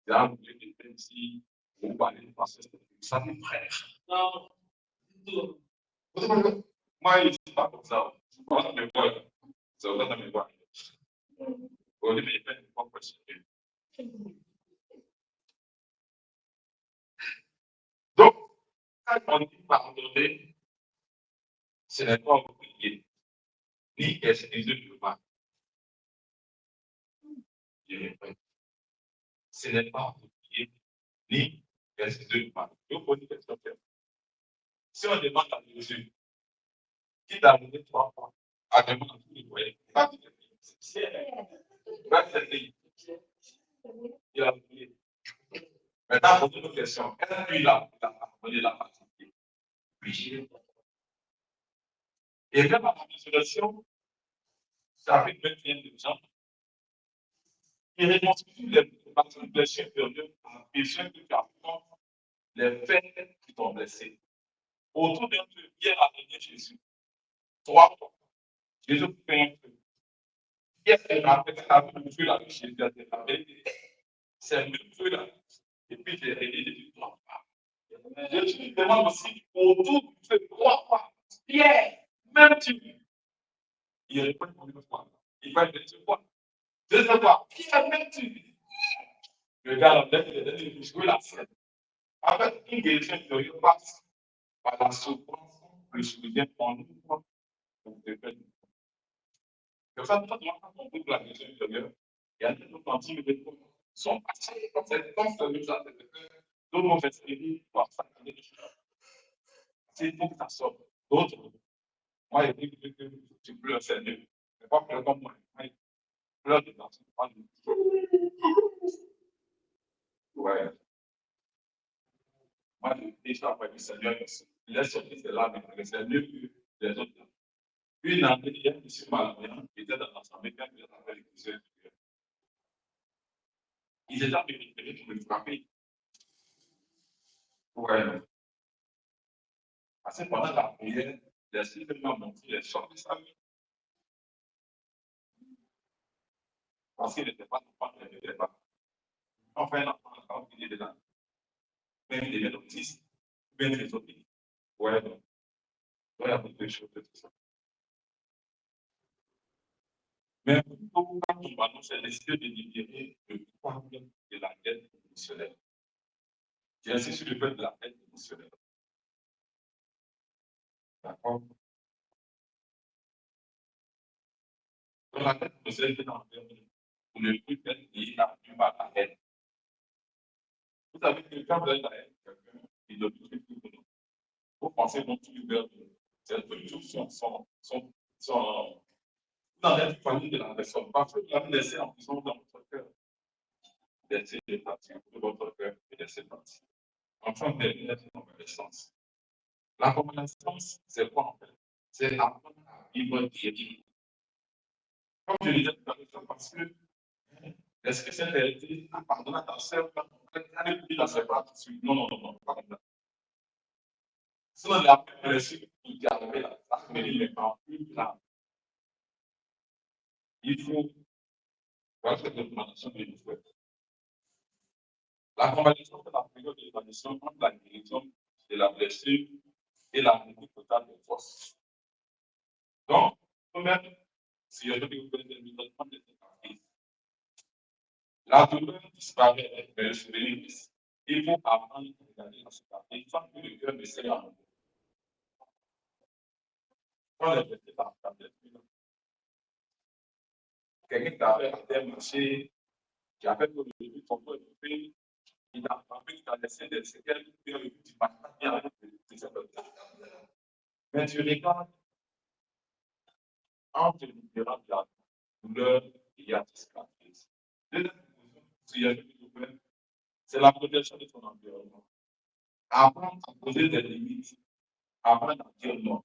Là, vous êtes ici, vous parlez parce que ça me frère. Non. Moi, je ne suis pas comme ça. Je pense que moi, c'est au dans mes voix. Au lieu de me faire une propre question. Donc, quand on dit pardonner, ce n'est pas oublier, ni excuser le mal. Je répète, ce n'est pas oublier, ni excuser le mal. Je vous pose une question. Si on demande à Jésus, qui t'a donné 3 fois, à demander à tous les voyants, il a oublié. Maintenant, pour une question, est-ce qu'il a pardonné la fatigué? Oui. Et même à la résurrection, chapitre 21 de Jean, il reconstitue les blessures périlleuses en besoin de faire les faits qui t'ont blessé. Autour d'un feu, Pierre a donné Jésus. 3 fois. Jésus fait un feu. Pierre s'est rappelé le feu là, Jésus a été rappelé. C'est le feu là. Et puis j'ai réveillé 3 fois. Jésus lui demande aussi autour du feu 3 fois. Pierre, même tu. Il répond une fois. Il va dire quoi? 2 fois. Pierre, même tu. Le gars, en fait, il a donné jouer la scène. En fait, une guérison intérieure passe par la souffrance, le soutien en nous. Comme ça, quand on trouve la guérison intérieure, il y a des gens qui sont passés dans cette danse-là. D'autres vont s'inspirer pour s'attirer les choses. C'est pour que ça sorte. D'autres, moi, il dit que tu pleures, c'est mieux. Mais pas pleurer comme moi. Moi, je pleure dedans, c'est pas mieux. Ouais. Moi, je dis ça après le Seigneur, laisse sortir ces larmes, c'est mieux que les autres. Une année, il y a un monsieur malvoyant qui était dans l'assemblée quand il avait l'église. Ils étaient américains pour le frapper. Ouais. Parce que pendant la prière, l'esprit de m'a montré les sortes de sa vie. Parce qu'il n'était pas enfant, il n'était pas. Enfin, un enfant, quand il était là. Même il devient autiste, bien les autres. Ouais. Donc, il y a beaucoup de choses de tout ça. Mais quand on annonce l'esprit de libérer le pouvoir de la dette émotionnelle. J'insiste sur le fait de la dette émotionnelle. D'accord? Dans la tête émotionnelle, c'est dans le terme pour ne plus être lié à la haine. Vous savez que quand vous avez la haine, quelqu'un, il doit tout faire pour nous. Vous pensez donc tout vers cette solution sont dans la famille de la personne. Parce que vous l'avez laissé en prison dans votre cœur. Laissez les parties de votre cœur et laissez partir. Enfin, dernière convalescence. La convalescence, c'est quoi en fait? C'est apprendre à vivre guéri. Comme je disais tout à l'heure, parce que Est-ce que cette vérité pardonne à ta sœur quand elle est plus dans ses bras tout de suite? Non, non, non, non, pas comme ça. Sinon, il a plus reçu pour garder la famille, mais pas plus grave. Il faut faire cette recommandation que je vous souhaite. La convalescence est la période de transition entre la guérison de la blessure et la remontée totale des forces. Donc, même si je veux que vous connaissez le traitement de cette partie, la douleur disparaît, mais le souvenir reste. Il faut apprendre à regarder la cicatrice sans que le cœur ne serre à nouveau. Quand les blessés par la blessure, quelqu'un qui avait à terre marché, qui a fait que le début de son corps est coupé, il a frappé, il a laissé des séquelles, et le but, il ne marche pas bien avec cette blessure. Mais tu regardes entre les différentes douleurs, il y a des cicatrices. Deuxième position, c'est la protection de ton environnement. Apprendre à poser des limites, apprendre à dire non.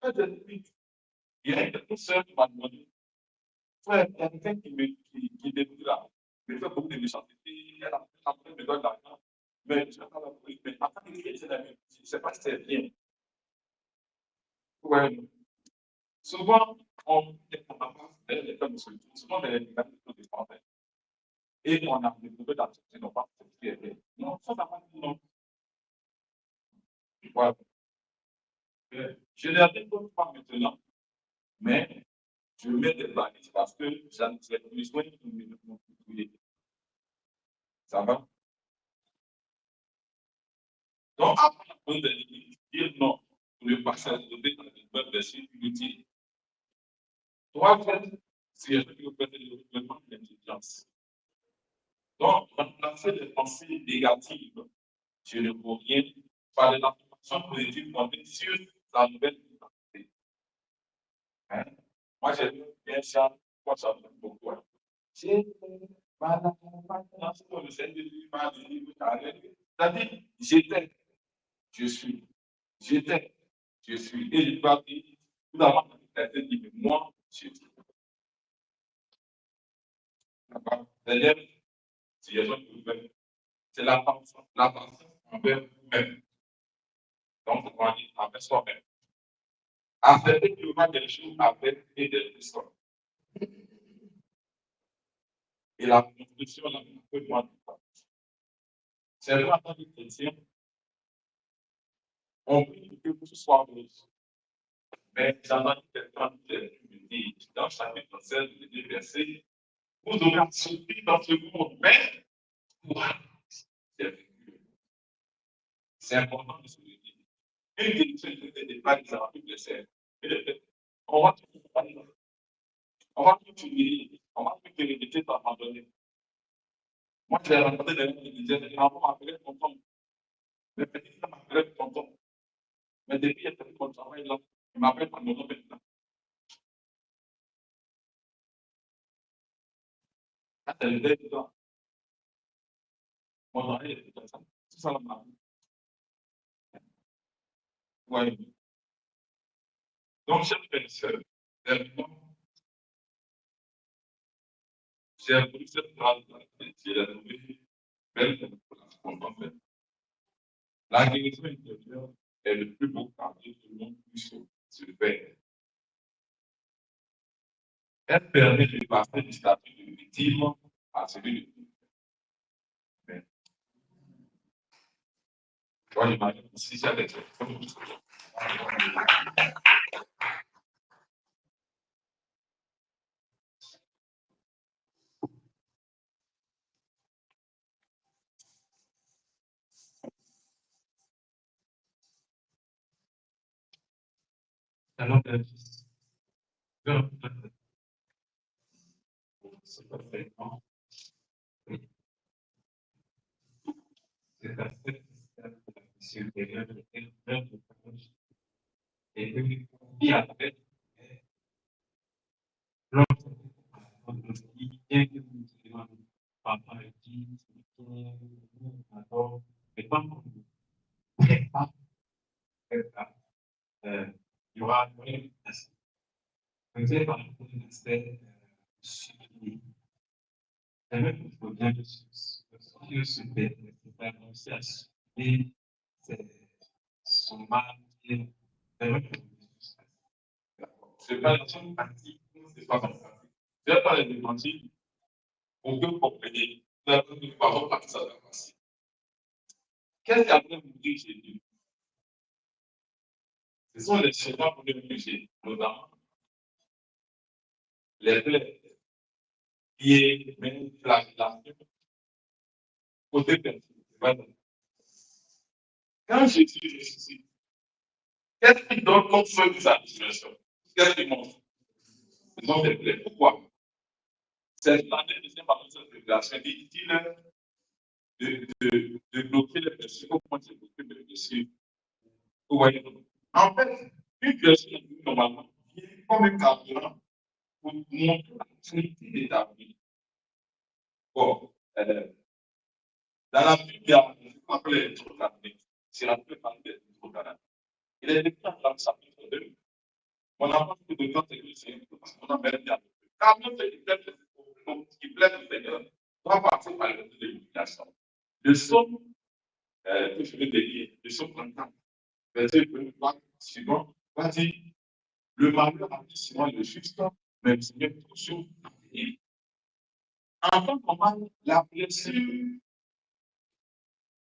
Pas de limites. Il y a une sœur qui m'a demandé, frère, il y a quelqu'un qui détruit là, il fait beaucoup de méchanceté, elle a besoin d'argent, mais je ne sais pas la police, mais après, il est la même, je ne sais pas si c'est bien. Ouais. Souvent, on est capable de faire des cas de solution, souvent des mécanismes de défense. Et on a développé la société, non pas ce qui est vrai. Non, ça n'a pas de non. Voilà. Je ne réponds pas maintenant, mais je mets des balises parce que j'en ai besoin de me contribuer. Ça va? Donc, après la pause des limites, dire non pour ne pas s'ajouter dans une bonne blessure inutile. Troisième, c'est le développement de l'intelligence. Donc, remplacer les pensées négatives, je ne vois rien, par des affirmations positives fondées sur la nouvelle identité. Hein? Moi, j'ai vu bien ça, moi, ça me fait beaucoup. C'est-à-dire, j'étais, je suis, j'étais, je suis. Et je dois dire, tout d'abord, moi, je suis. D'ailleurs, si les gens peuvent, c'est la pensée envers vous-même. Donc, on va dire envers soi-même. Accepter qu'il y aura des choses à faire et des personnes. Et la construction, la peu moins de temps. C'est vrai, en tant que chrétien, on prie que tout soit rose. Mais pendant que quelqu'un me dit, dans chapitre 16, le 2 verset, vous aurez souffrir dans ce monde, mais c'est important de se le dire. Une question n'est pas des articles de 16. On va tout humilier, on va tout humilier, on va tout héréditer t'abandonner. Moi, j'ai rencontré des gens qui disaient, les enfants m'appelaient tonton. Les petits frères m'appelaient tonton. Mais depuis, il y a quelqu'un qui travaille là, il m'appelle par mon nom maintenant. Ah, c'est le début de mon travail est comme ça. C'est ça la marque. Ouais. Donc, chers frères et sœurs, j'ai appris cette phrase, j'ai la trouvé belle pour la comprendre. La guérison intérieure est le plus beau cadeau que le monde puisse se faire. Elle permet de passer du statut de victime à celui de victime. Moi, j'imagine que si j'avais fait alors, c'est parfaitement. C'est un système supérieur de plein de choses. Et puis, qui a fait l'autre qui est que nous devons papa dit, alors, mais pas il y aura une peut-être par exemple un aspect C'est vrai qu'il faut bien que se faire aussi à subir son mal. C'est vrai que c'est pas la seule pratique, c'est pas ma pratique. Je vais pas les démentir pour que vous compreniez. Vous avez une parole par ça va passer. Qu'est-ce qu'après vous dire Jésus? Ce sont les chemins pour le péché, notamment les plaies, pieds, mains, flagellation, côté personnel. Quand Jésus ressuscite, qu'est-ce qu'il donne comme feu de sa situation? Qu'est-ce qu'il montre? Ce sont des plaies. Pourquoi? C'est l'année deuxième partie de cette révélation. Dit-il de bloquer les blessures. Comment c'est bloquer les blessures? Vous voyez? En fait, une blessure, normalement, vient comme un carburant pour montrer la qualité de ta vie. Bon, dans la Bible, il y a ce qu'on appelle les hydrocarbures. C'est la plupart des hydrocarbures. Il est décrit dans le chapitre 2. On n'a pas beaucoup de temps, c'est parce qu'on a même bien. Quand même, c'est qui plaît au Seigneur, doit passer par le de l'illumination. Le psaume que je vais dédier, le psaume 34, verset 23, suivant, va dire le malheur a dit souvent le juste, mais le Seigneur toujours. En tant que la blessure,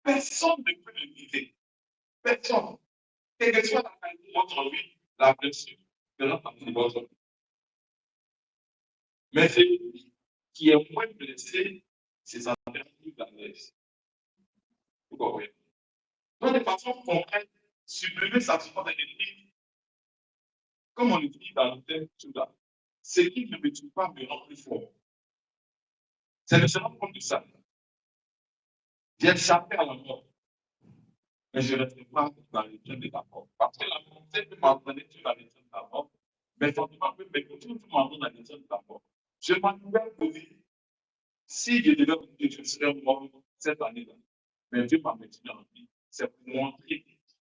personne ne peut l'éviter. Personne. Quelle que soit la qualité de votre vie, la blessure fera partie de votre vie. Mais celui qui est moins blessé, c'est sa vertu d'adresse. Vous comprenez? Donc, de façon concrète, supprimer sa souffrance de l'ennemi, comme on le dit dans le texte là, ce qui ne me tue pas me rend plus fort. C'est de se rendre compte de ça. J'ai échappé à la mort, mais je ne reste pas dans les temps de la mort. Parce que la mort, peut m'entraîner sur la leçon de la mort, mais sentiment peut m'écouter tout m'entraîner dans la leçon de la mort. Je m'entraîne pour dire, si je devais vous dire, je serais mort cette année-là, mais Dieu m'a maintenu en vie. C'est pour montrer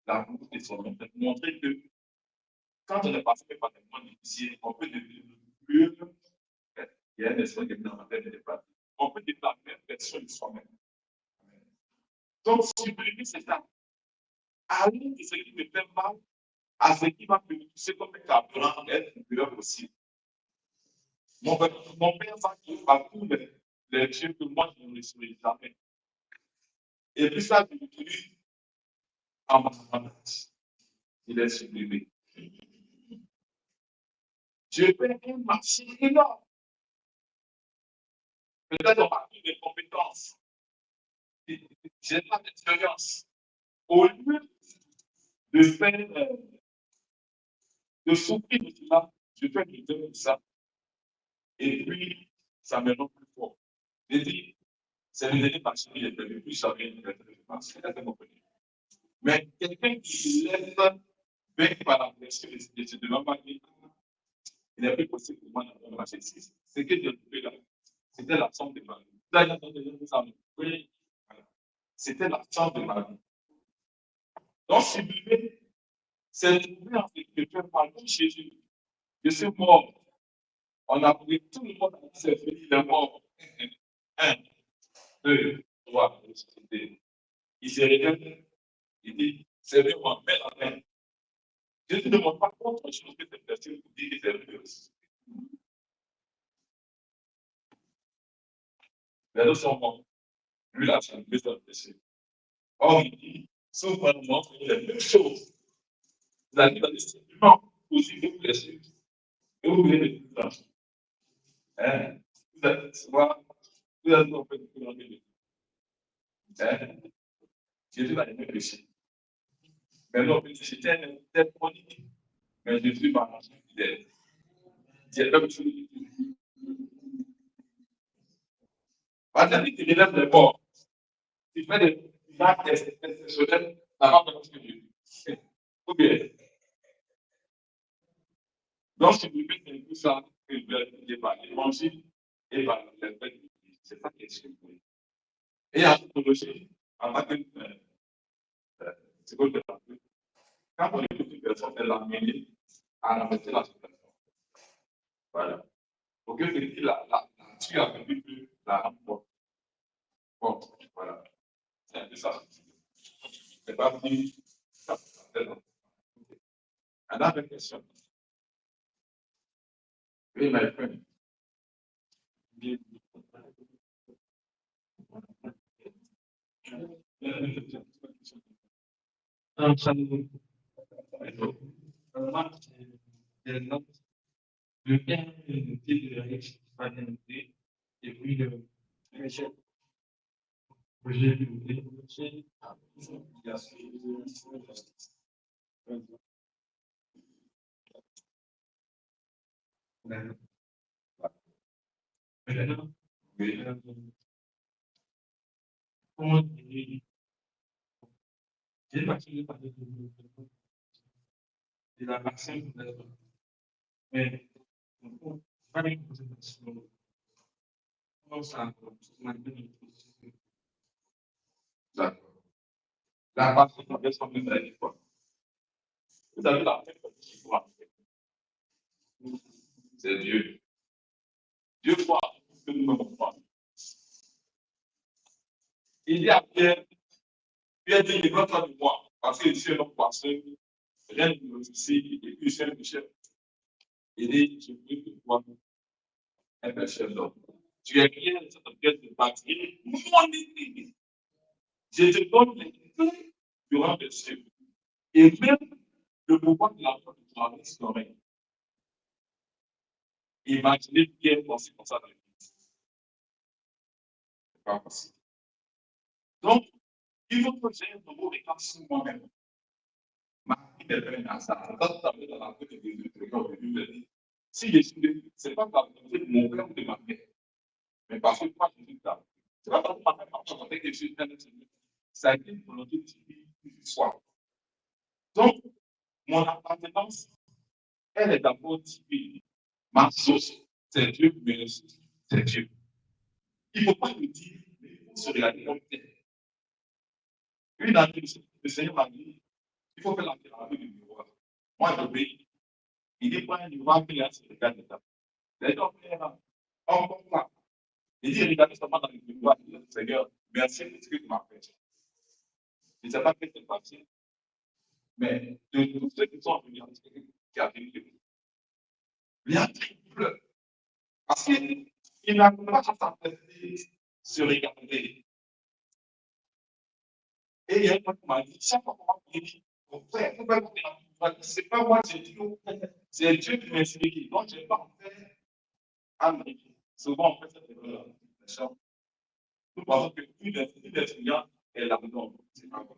l'amour de son nom, c'est pour montrer que quand on est passé par des moments difficiles, on peut devenir plus. Il y a un esprit qui est dans la tête de pas. On peut devenir la même personne de soi-même. Donc, supprimer, c'est ça. Aller de ce qui me fait mal à ce qui va me pousser comme un carburant être le plus possible. Mon père va dire à tous les dieux que moi, je ne le souhaite jamais. Et puis ça, je l'utilise en mathematiques. Il est supprimé. Je fais un marché énorme. Peut-être on a plus de compétences. J'ai pas d'expérience. Au lieu de faire, de souffrir de cela, je fais du temps de ça. Et puis, ça me rend plus fort. Je dis, c'est le dernier marché qui est prévu, plus ça vient de l'être. Mais quelqu'un qui laisse vaincre par la pression de ce devant ma vie, il n'est plus possible pour moi d'avoir marché. Ce que j'ai trouvé là, c'était la somme de ma vie. Là, il y a des gens qui oui, c'était la somme de ma vie. Donc, sublimer, c'est trouver en fait que tu es parmi Jésus. Je suis mort. On a pris tout le monde à s'est fini, il est mort. 1, 2, 3, il se réveille, il dit, c'est vrai, on met la main. Je ne te demande pas autre chose que cette personne pour dire que c'est vrai aussi. Les deux sont morts. Lui, là, c'est un peu de péché. Or, il dit, souverainement, c'est la même chose. Vous allez dans les sentiments aussi vous blessés. Et vous voulez le tout ça. Vous allez souvent, vous allez en fait tout dans le Jésus va aimer péché. Mais non, c'était un tel chronique. Mais Jésus va marcher fidèle. C'est la même chose. Parce que tu élèves les morts. Tu fais des actes exceptionnels avant de ce que Dieu dit. Ou bien. Donc, si vous mettez tout ça, que vous allez par l'évangile et par l'esprit de Dieu, c'est ça qui est supposé. Et en psychologie, en tant que psychothérapeute, quand on écoute une personne, elle l'a amenée à ramasser la situation. Voilà. Ok, c'est dit la nature a fait que la rend forte. Forte, voilà. C'est un peu ça. C'est pas dit ça. Another question. Oui, my friend. Le terme de la responsabilité et puis le projet de développement. Maintenant, comment dire, j'ai participé par le développement de la vaccine pour la mais pas une présentation. Comment ça, d'accord. La partie de la son de quoi? Vous avez la tête qui voit. C'est Dieu. Dieu voit ce que nous ne voyons pas. Il dit à Pierre, Pierre dit, livre-toi de moi, parce que je suis un homme poisseux, rien ne me soucie, et puis je suis un pécheur. Il dit, je veux que toi, un pécheur d'homme. Tu es bien cette pièce de bâtir mon église. Je te donne les clés durant le ciel. Et même le pouvoir de la foi de toi restaurer. Imaginez Pierre penser comme ça dans l'église. C'est pas possible. Donc, il faut que j'ai un nouveau regard sur moi-même. Ma vie n'est pas un hasard. Ça, ça veut dans la tête de Jésus, regarde Jésus le dit. Si je suis, c'est pas la volonté de mon père ou de ma mère, mais parce que moi, je suis là. C'est pas parce que ma mère m'a demandé que je suis un être humain. Ça a été une volonté de Dieu qui soit. Donc, mon appartenance, elle est d'abord divine. Ma source, c'est Dieu, mais c'est Dieu. Il ne faut pas me dire, mais il faut se regarder comme tel. Une année, le Seigneur m'a dit, il faut faire la thérapie du miroir. Moi, j'obéis. Il dit, pas un miroir qui est à ce regard de ta. Les gens frères, on comprend. Il dit, regardez seulement dans le miroir, il dit, Seigneur, merci pour ce que tu m'as fait. Je ne sais pas ce qui s'est passé, mais de tous ceux qui sont venus en qui a vécu, il y a triple. Parce qu'il n'a pas à s'apprécier, se regarder. Et il y a une fois qui m'a dit, chaque fois qu'on m'a dit, mon frère, c'est pas moi, c'est Dieu. C'est Dieu qui m'a expliqué. Donc, je n'ai pas en fait Amérique. Souvent, on fait cette erreur. Nous pensons que une des clients est là-dedans. C'est pas vrai.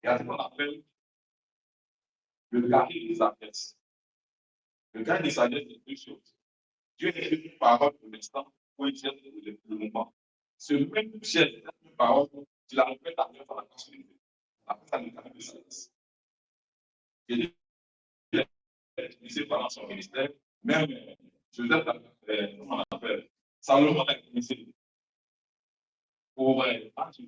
Il y a ce qu'on appelle le carré des adresses. Le carré des adresses, c'est deux choses. Dieu est une parole pour l'instant, pour une geste le moment. Ce même geste, cette parole, tu la répètes à Dieu dans la continuité. Après, ça nous carré des adresses. Et Dieu est utilisé pendant son ministère, même Joseph, comment on appelle, Salomon l'a utilisé pour entre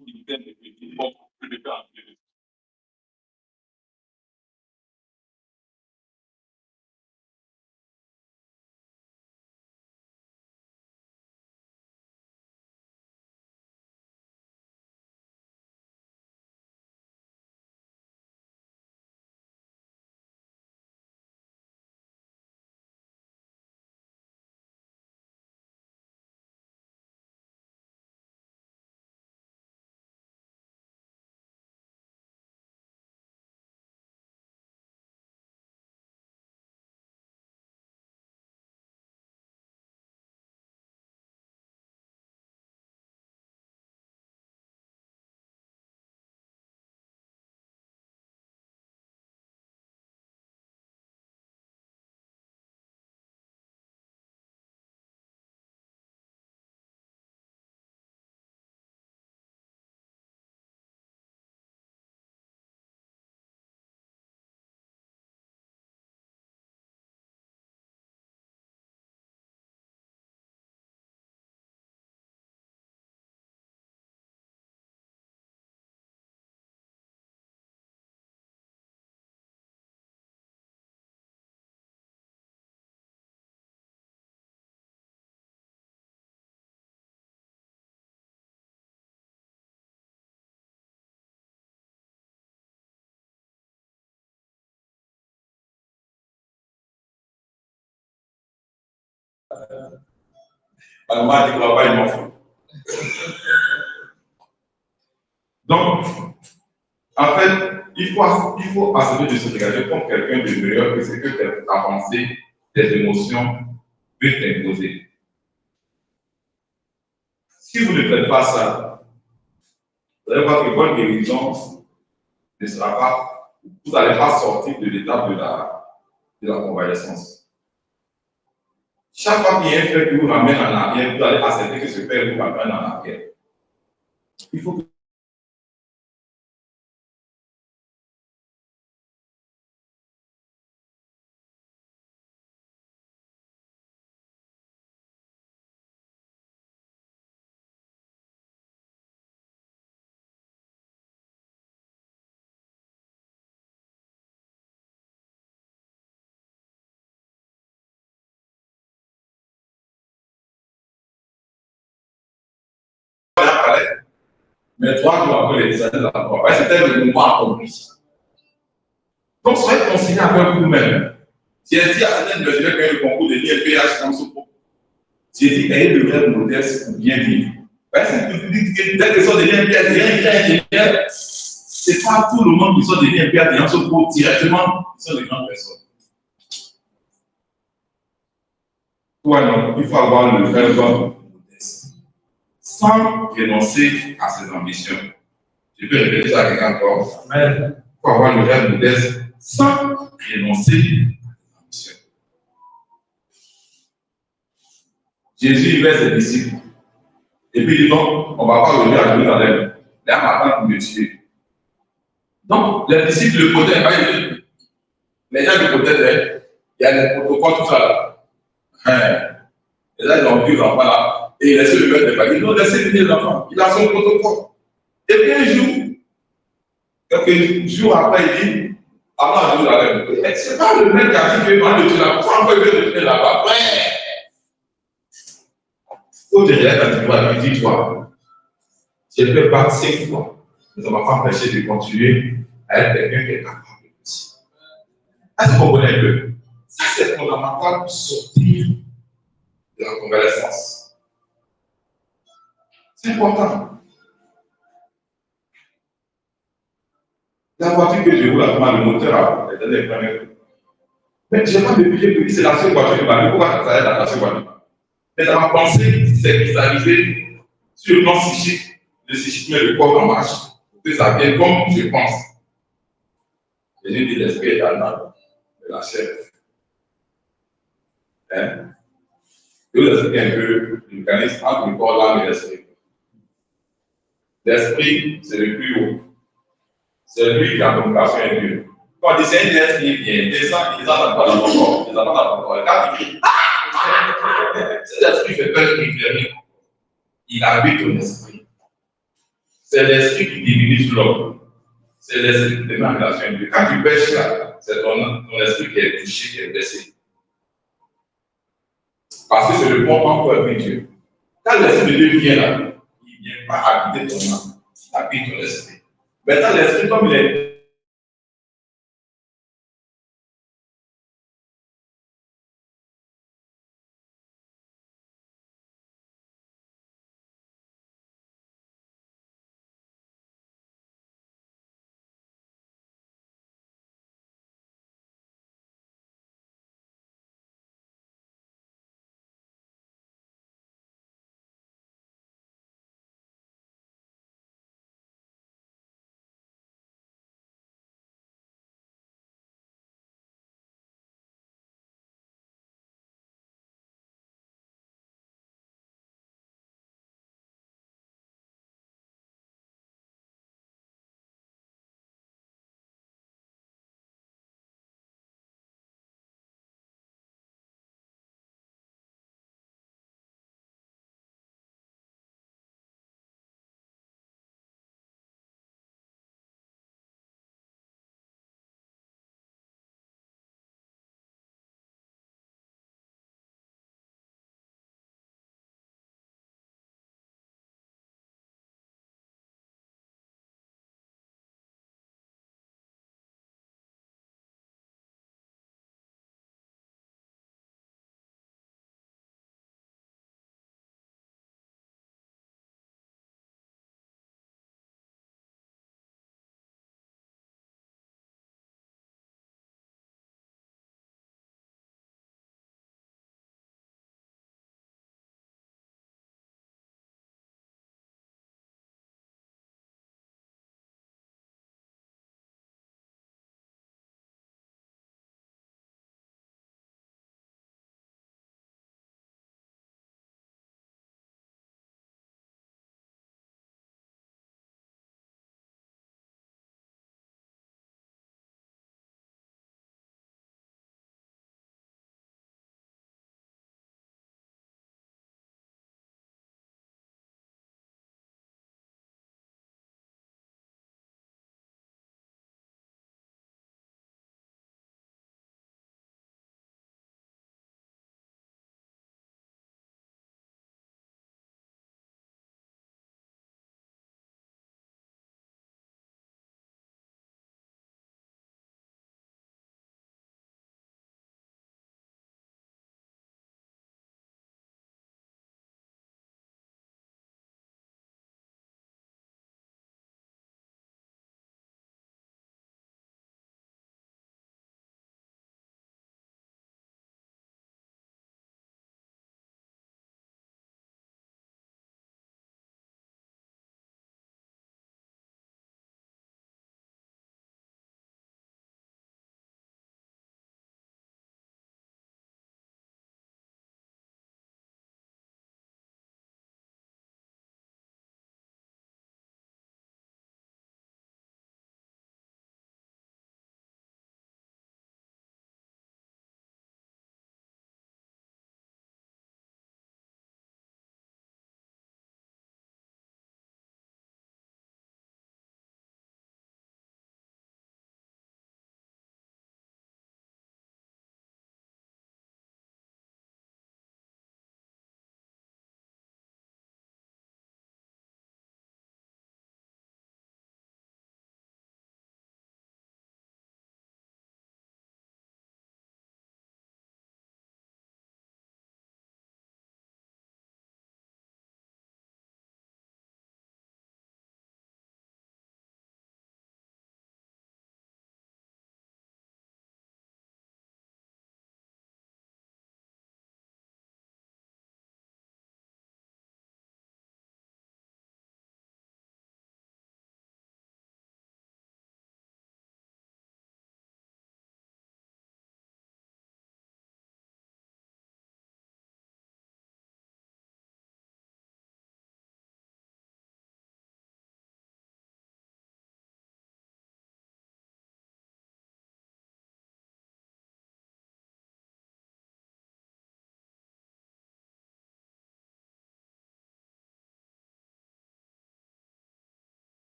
militaires et puis beaucoup plus de faire Ma maman dit qu'on va pas une enfant. Donc, en fait, il faut accepter de se regarder comme quelqu'un de meilleur que ce que ta pensée, tes émotions peuvent t'imposer. Si vous ne faites pas ça, vous allez voir que votre guérison ne sera pas, vous n'allez pas sortir de l'étape de la convalescence. Chaque fois qu'il y a un fait qui vous ramène en arrière, vous allez accepter que ce fait vous ramène en arrière. Il faut que mais 3 jours après les décès de la mort, c'était le moment accompli. Donc, soyez consigné avec vous-même. J'ai dit à certaines personnes qui ont eu le concours de l'INPH dans ce pot. J'ai dit, ayez le rêve modeste pour bien vivre. Parce que vous dites que dès que sont des l'INPH, c'est pas tout le monde qui sont des l'INPH dans ce pot directement, ce sont des grandes personnes. Ouais, non, il faut avoir le rêve modeste. Sans renoncer à ses ambitions. Je peux répéter ça à quelqu'un encore. Il faut avoir le rêve modeste sans renoncer à ses ambitions. Jésus met ses disciples. Et puis il dit non, on ne va pas revenir à Jérusalem. Là, maintenant, pour me tuer. Donc, les disciples le potaient. Les gens le potaient, il y a des protocoles, tout ça là. Et là, ils ont vu l'enfant là. Et il laisse le maître de famille. Ils ont laissé venir l'enfant. Il a son protocole. Et puis un jour, quelques jours après, il dit, avant Jérusalem, c'est pas le mec qui a dit que moi, le tuer là. Pourquoi encore il veut le tuer là-bas? Au derrière, quand tu vois, il dit, toi, j'ai fait battre 5 fois. Mais ça ne m'a pas empêché de continuer à être quelqu'un qui est capable de aussi. Est-ce que vous comprenez un peu? Ça, c'est fondamental pour sortir de la convalescence. C'est important. La voiture que je roule actuellement, le moteur a été premier. Mais je n'ai pas de budget pour dire c'est la seule voiture de ma vie. Pourquoi ça va être la seule voiture? Mais dans ma pensée, c'est qu'ils arrivaient sur le plan psychique, le psychique met le corps en marche pour que ça vienne comme je pense. Et j'ai dit l'esprit est allemand de la chair. Hein? Je vous explique un peu le mécanisme entre le corps, l'âme et l'esprit. L'esprit, c'est le plus haut. C'est lui qui a la communication avec Dieu. Quand on dit c'est un esprit qui vient, descend, ils entendent pas dans mon corps. Ils entendent dans mon corps. Et quand il crie, cet esprit fait peur qu'il ne fait rien. Il habite ton esprit. C'est l'esprit qui diminue l'homme. C'est l'esprit qui te met en relation avec Dieu. Quand tu pêches là, c'est ton esprit qui est touché, qui est blessé. Parce que c'est le bon temps pour avec Dieu. Quand l'esprit de Dieu vient là, il ne vient pas habiter ton âme, il habite ton esprit. Maintenant, l'esprit, comme il est